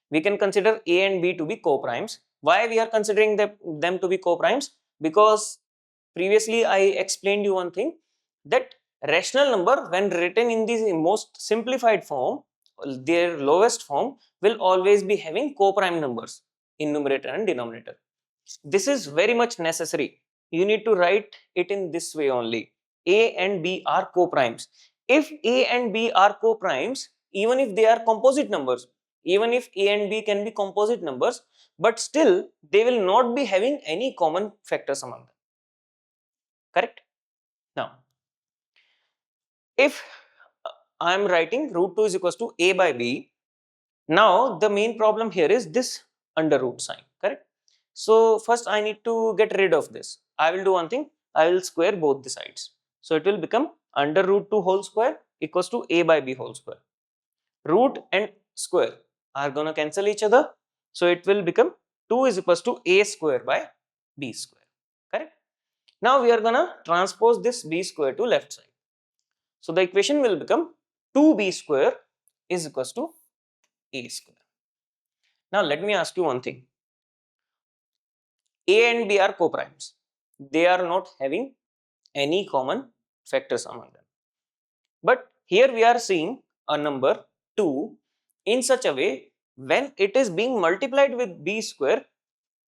We can consider a and b to be co-primes. Why we are considering them to be co-primes? Because previously I explained you one thing, that rational number when written in the most simplified form, their lowest form, will always be having co-prime numbers in numerator and denominator. This is very much necessary. You need to write it in this way only. A and B are co-primes. If A and B are co-primes, even if they are composite numbers, even if A and B can be composite numbers, but still they will not be having any common factors among them. Correct? Now, if I am writing root 2 is equals to A by B, now the main problem here is this under root sign, correct? So first I need to get rid of this. I will do one thing, I will square both the sides. So it will become under root 2 whole square equals to A by B whole square. Root and square are going to cancel each other. So it will become 2 is equals to A square by B square, correct? Now we are going to transpose this B square to left side. So the equation will become 2B square is equals to A square. Now let me ask you one thing. A and B are co-primes. They are not having any common factors among them. But here we are seeing a number 2 in such a way when it is being multiplied with b square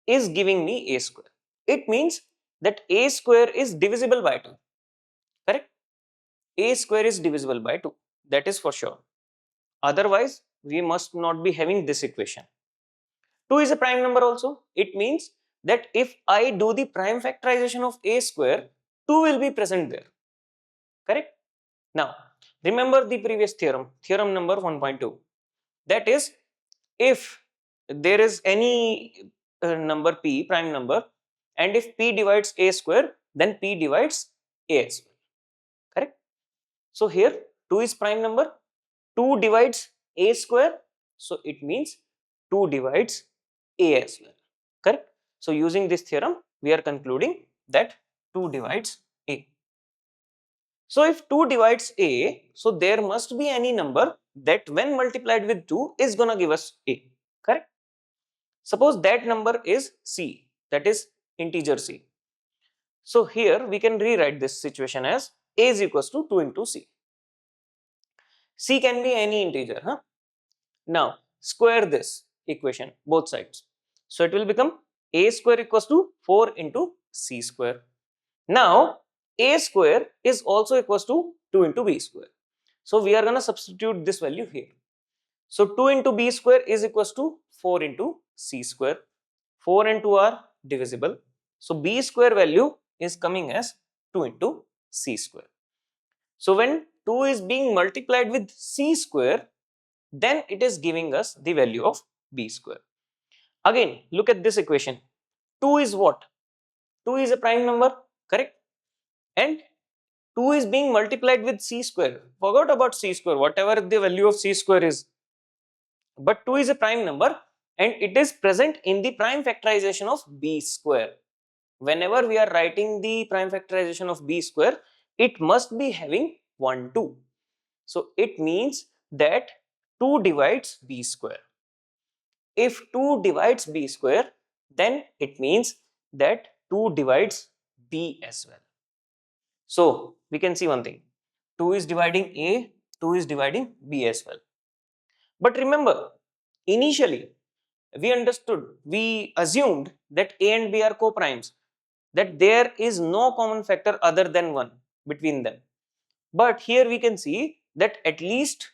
is giving me a square. It means that a square is divisible by 2. Correct? A square is divisible by 2. That is for sure. Otherwise, we must not be having this equation. 2 is a prime number also. It means that if I do the prime factorization of a square, 2 will be present there. Correct? Now, remember the previous theorem, theorem number 1.2. That is, if there is any number p, prime number, and if p divides a square, then p divides a as well. Correct? So here 2 is prime number, 2 divides a square, so it means 2 divides a as well. Correct? So using this theorem, we are concluding that 2 divides a. So if 2 divides a, so there must be any number that when multiplied with 2 is gonna give us a. Correct? Suppose that number is c, that is integer c. So here we can rewrite this situation as a is equals to 2 into c. C can be any integer. Huh? Now square this equation both sides. So it will become a square equals to 4 into c square. Now a square is also equals to 2 into b square. So we are going to substitute this value here. So 2 into b square is equals to 4 into c square. 4 and 2 are divisible. So b square value is coming as 2 into c square. So when 2 is being multiplied with c square, then it is giving us the value of b square. Again, look at this equation. 2 is what? 2 is a prime number, correct? And 2 is being multiplied with c square. Forgot about c square, whatever the value of c square is. But 2 is a prime number and it is present in the prime factorization of b square. Whenever we are writing the prime factorization of b square, it must be having 1, 2. So it means that 2 divides b square. If 2 divides b square, then it means that 2 divides b as well. So we can see one thing, 2 is dividing a, 2 is dividing b as well. But remember, initially we assumed that a and b are co-primes, that there is no common factor other than 1 between them. But here we can see that at least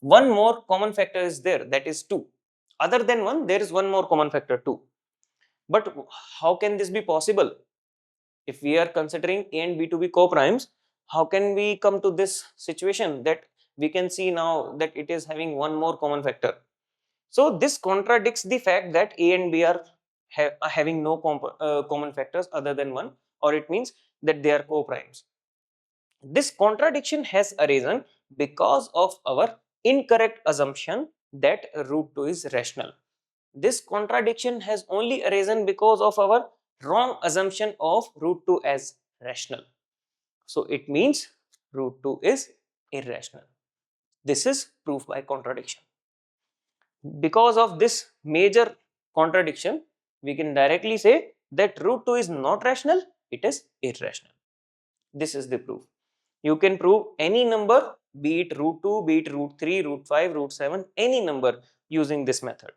one more common factor is there, that is 2. Other than 1, there is one more common factor 2. But how can this be possible? If we are considering a and b to be co-primes, how can we come to this situation that we can see now that it is having one more common factor? So this contradicts the fact that a and b are having no common factors other than 1, or it means that they are co-primes. This contradiction has arisen because of our incorrect assumption that root 2 is rational. This contradiction has only arisen because of our wrong assumption of root 2 as rational. So it means root 2 is irrational. This is proof by contradiction. Because of this major contradiction, we can directly say that root 2 is not rational, it is irrational. This is the proof. You can prove any number, be it root 2, be it root 3, root 5, root 7, any number using this method.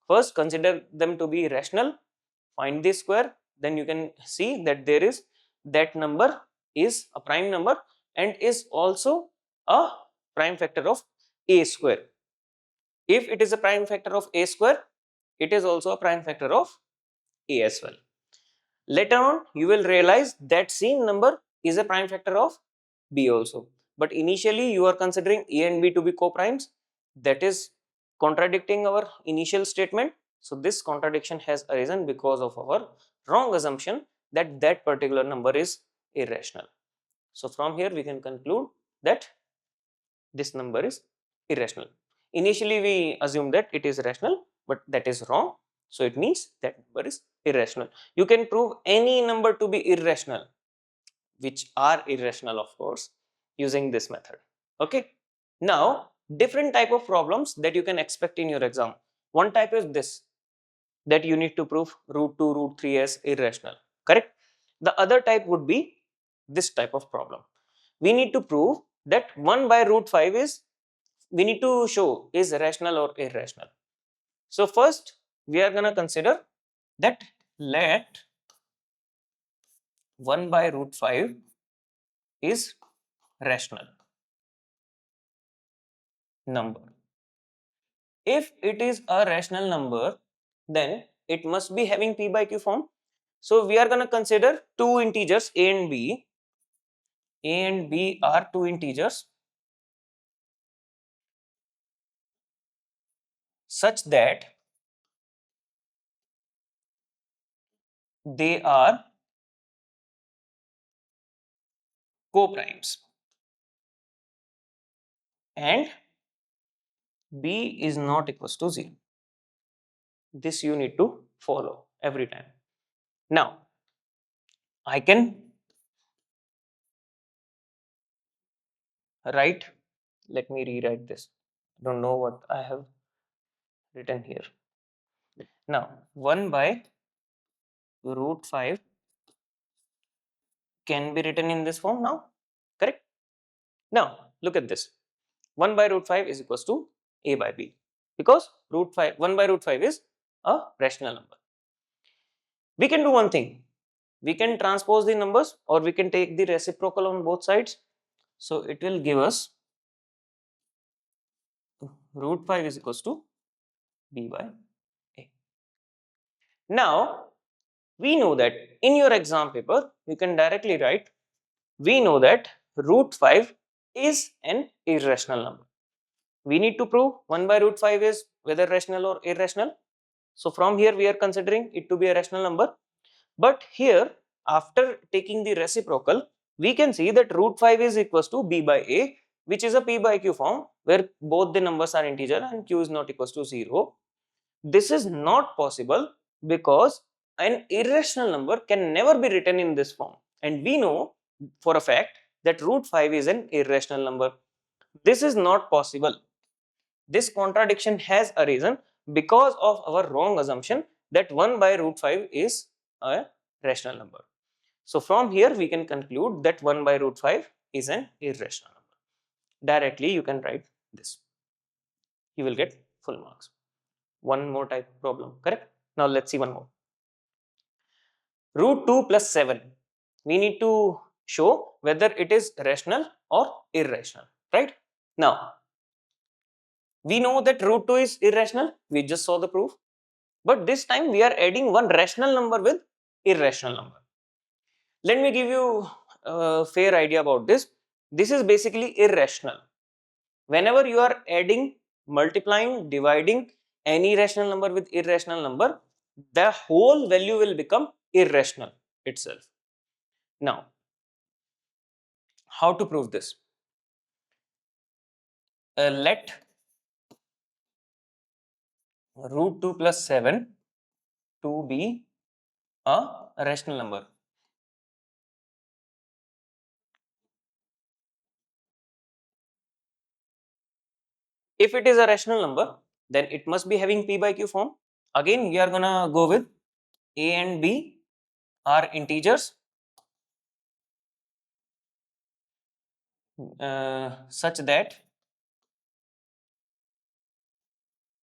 First, consider them to be rational, find the square, then you can see that there is that number is a prime number and is also a prime factor of a square. If it is a prime factor of a square, it is also a prime factor of a as well. Later on, you will realize that same number is a prime factor of b also. But initially, you are considering a and b to be co-primes. That is contradicting our initial statement. So this contradiction has arisen because of our wrong assumption that that particular number is irrational. So from here, we can conclude that this number is irrational. Initially, we assume that it is rational, but that is wrong. So it means that number is irrational. You can prove any number to be irrational, which are irrational of course, using this method. Okay. Now, different type of problems that you can expect in your exam. One type is this, that you need to prove root 2, root 3 as irrational. Correct. The other type would be this type of problem, we need to prove that 1 by root 5 is, we need to show is rational or irrational. So first we are going to consider that let 1 by root 5 is rational number. If it is a rational number, then it must be having p by q form. So we are going to consider two integers a and b. A and b are two integers such that they are co-primes and b is not equals to 0. This you need to follow every time. Now I can write, let me rewrite this. I don't know what I have written here. Now 1 by root 5 can be written in this form now, correct? Now look at this. 1 by root 5 is equals to a by b, because root 5, 1 by root 5 is a rational number. We can do one thing. We can transpose the numbers or we can take the reciprocal on both sides. So it will give us root 5 is equals to b by a. Now we know that in your exam paper you can directly write, we know that root 5 is an irrational number. We need to prove 1 by root 5 is whether rational or irrational. So from here we are considering it to be a rational number. But here after taking the reciprocal, we can see that root 5 is equals to b by a, which is a p by q form where both the numbers are integer and q is not equals to 0. This is not possible because an irrational number can never be written in this form, and we know for a fact that root 5 is an irrational number. This is not possible. This contradiction has a reason because of our wrong assumption that 1 by root 5 is a rational number. So from here we can conclude that 1 by root 5 is an irrational number. Directly you can write this. You will get full marks. One more type of problem, correct? Now let's see one more. Root 2 plus 7. We need to show whether it is rational or irrational, right? Now, we know that root 2 is irrational. We just saw the proof. But this time we are adding one rational number with irrational number. Let me give you a fair idea about this. This is basically irrational. Whenever you are adding, multiplying, dividing any rational number with irrational number, the whole value will become irrational itself. Now, how to prove this? Let root 2 plus 7 to be a rational number. If it is a rational number, then it must be having p by q form. Again, we are gonna go with a and b are integers such that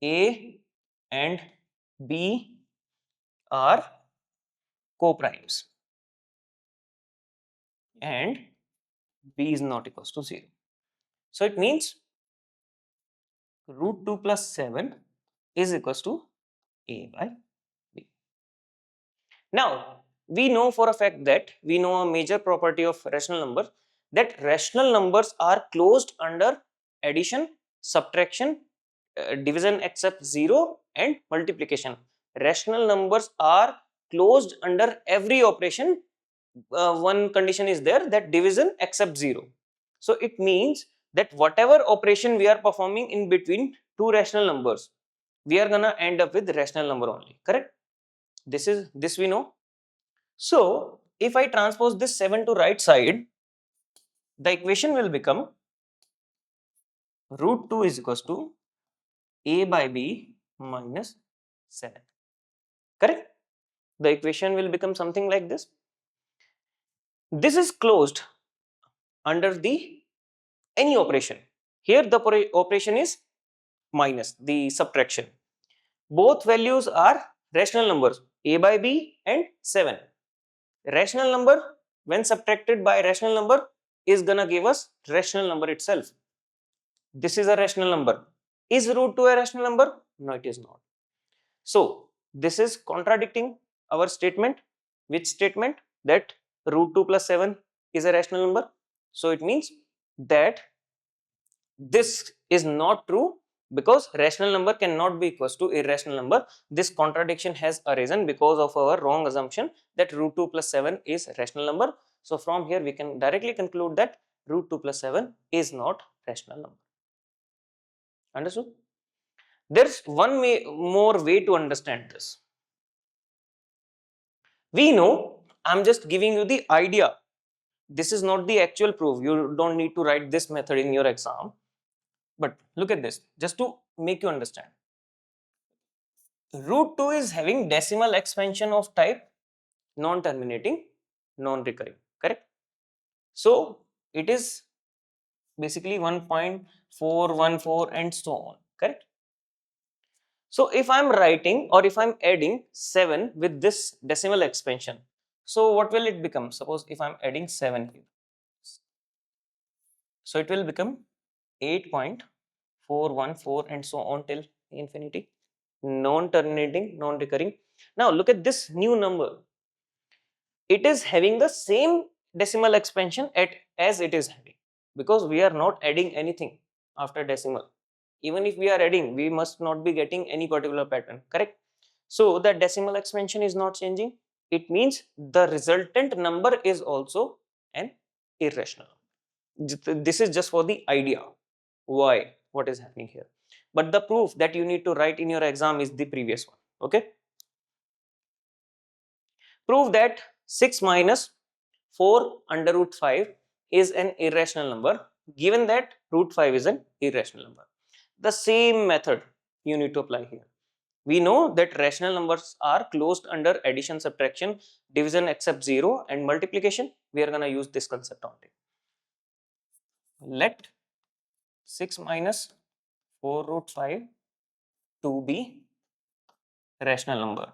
a and b are co-primes and b is not equals to 0. So it means root 2 plus 7 is equals to a by b. Now, we know for a fact that we know a major property of rational number, that rational numbers are closed under addition, subtraction, division except 0 and multiplication. Rational numbers are closed under every operation. One condition is there, that division except 0. So it means that whatever operation we are performing in between two rational numbers, we are gonna end up with rational number only, correct? This we know. So if I transpose this 7 to right side, the equation will become root 2 is equals to a by b minus 7, correct? The equation will become something like this. This is closed. under the any operation. Here the operation is minus, the subtraction. Both values are rational numbers, a by b and 7. Rational number when subtracted by rational number is gonna give us rational number itself. This is a rational number. Is root 2 a rational number? No, it is not. So this is contradicting our statement. Which statement? That root 2 plus 7 is a rational number. So it means that this is not true, because rational number cannot be equals to irrational number. This contradiction has arisen because of our wrong assumption that root 2 plus 7 is a rational number. So from here we can directly conclude that root 2 plus 7 is not rational number. Understood? There's one more way to understand this. We know, I'm just giving you the idea. This is not the actual proof. You don't need to write this method in your exam. But look at this, just to make you understand. Root 2 is having decimal expansion of type non-terminating, non-recurring, correct? So it is basically 1.414 and so on, correct? So if I'm writing or if I'm adding 7 with this decimal expansion, so what will it become? Suppose if I'm adding 7 here, so it will become 8.414 and so on till infinity, non-terminating, non-recurring. Now look at this new number. It is having the same decimal expansion as it is having, because we are not adding anything after decimal. Even if we are adding, we must not be getting any particular pattern, correct? So the decimal expansion is not changing. It means the resultant number is also an irrational. This is just for the idea why, what is happening here. But the proof that you need to write in your exam is the previous one, okay? Prove that 6 minus 4 under root 5 is an irrational number, given that root 5 is an irrational number. The same method you need to apply here. We know that rational numbers are closed under addition, subtraction, division except 0 and multiplication. We are going to use this concept only. Let 6 minus 4 root 5 to be rational number.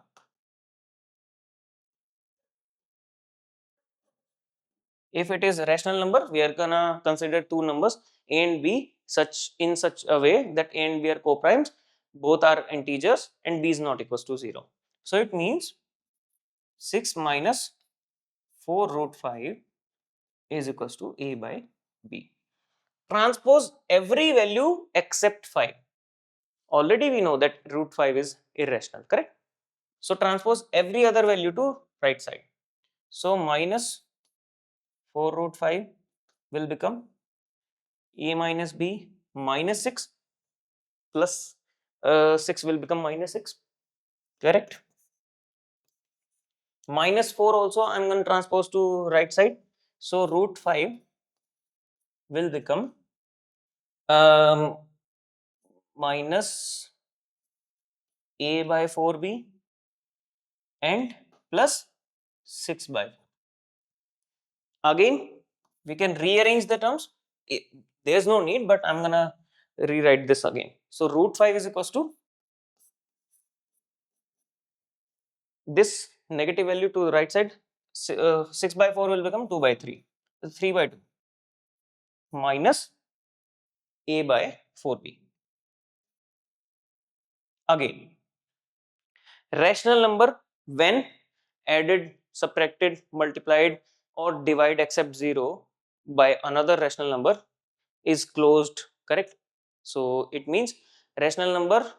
If it is a rational number, we are gonna consider two numbers a and b in such a way that a and b are co-primes, both are integers, and b is not equals to 0. So it means 6 minus 4 root 5 is equals to a by b. Transpose every value except 5. Already we know that root 5 is irrational, correct? So transpose every other value to right side. So minus 4 root 5 will become a minus b minus 6 plus 6 will become minus 6, correct? Minus 4 also I'm going to transpose to right side. So root 5 will become minus a by 4b and plus 6 by 4. Again, we can rearrange the terms. There's no need, but I'm gonna rewrite this again. So root 5 is equals to this negative value to the right side. 6 by 4 will become 2 by 3. 3 by 2 minus a by 4b. Again, rational number when added, subtracted, multiplied or divide except 0 by another rational number is closed, correct? So it means rational number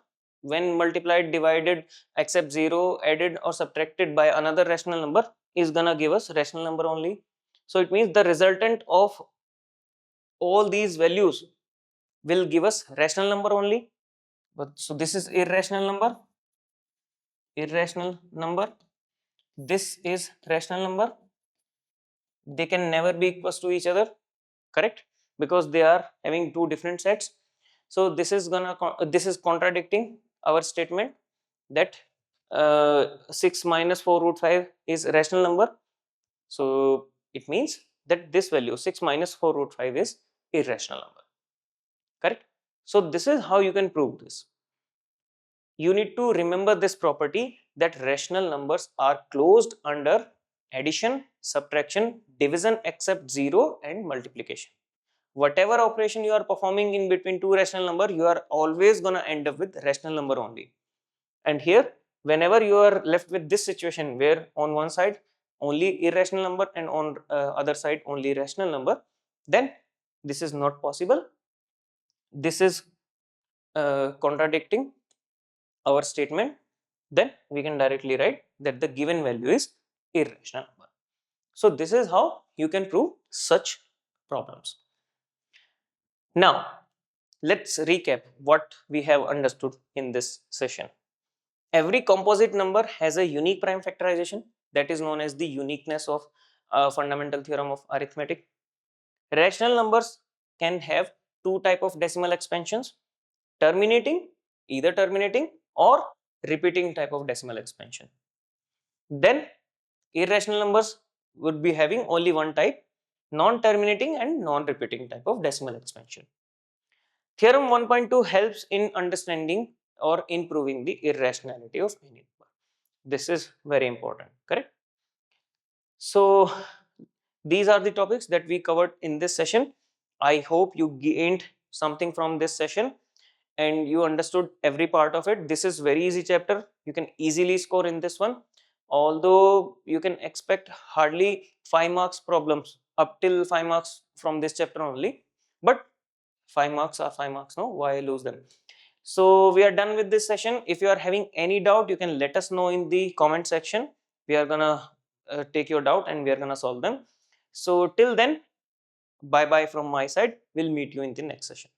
when multiplied, divided, except 0, added or subtracted by another rational number is gonna give us rational number only. So it means the resultant of all these values will give us rational number only. But so this is irrational number, irrational number. This is rational number. They can never be equals to each other, correct? Because they are having two different sets. So this is contradicting our statement that 6 minus 4 root 5 is a rational number. So it means that this value 6 minus 4 root 5 is irrational number. Correct? So this is how you can prove this. You need to remember this property that rational numbers are closed under addition, subtraction, division except 0 and multiplication. Whatever operation you are performing in between two rational number, you are always gonna end up with rational number only. And here, whenever you are left with this situation where on one side only irrational number and on other side only rational number, then this is not possible. This is contradicting our statement. Then we can directly write that the given value is irrational number. So this is how you can prove such problems. Now let's recap what we have understood in this session. Every composite number has a unique prime factorization, that is known as the uniqueness of fundamental theorem of arithmetic. Rational numbers can have two type of decimal expansions, terminating, either terminating or repeating type of decimal expansion. Then irrational numbers would be having only one type, non-terminating and non-repeating type of decimal expansion. Theorem 1.2 helps in understanding or in proving the irrationality of any number. This is very important, correct? So these are the topics that we covered in this session. I hope you gained something from this session and you understood every part of it. This is very easy chapter. You can easily score in this one. Although you can expect hardly 5 marks problems up till 5 marks from this chapter only. But 5 marks are 5 marks, no? Why lose them? So we are done with this session. If you are having any doubt, you can let us know in the comment section. We are gonna take your doubt and we are gonna solve them. So till then, bye bye from my side. We'll meet you in the next session.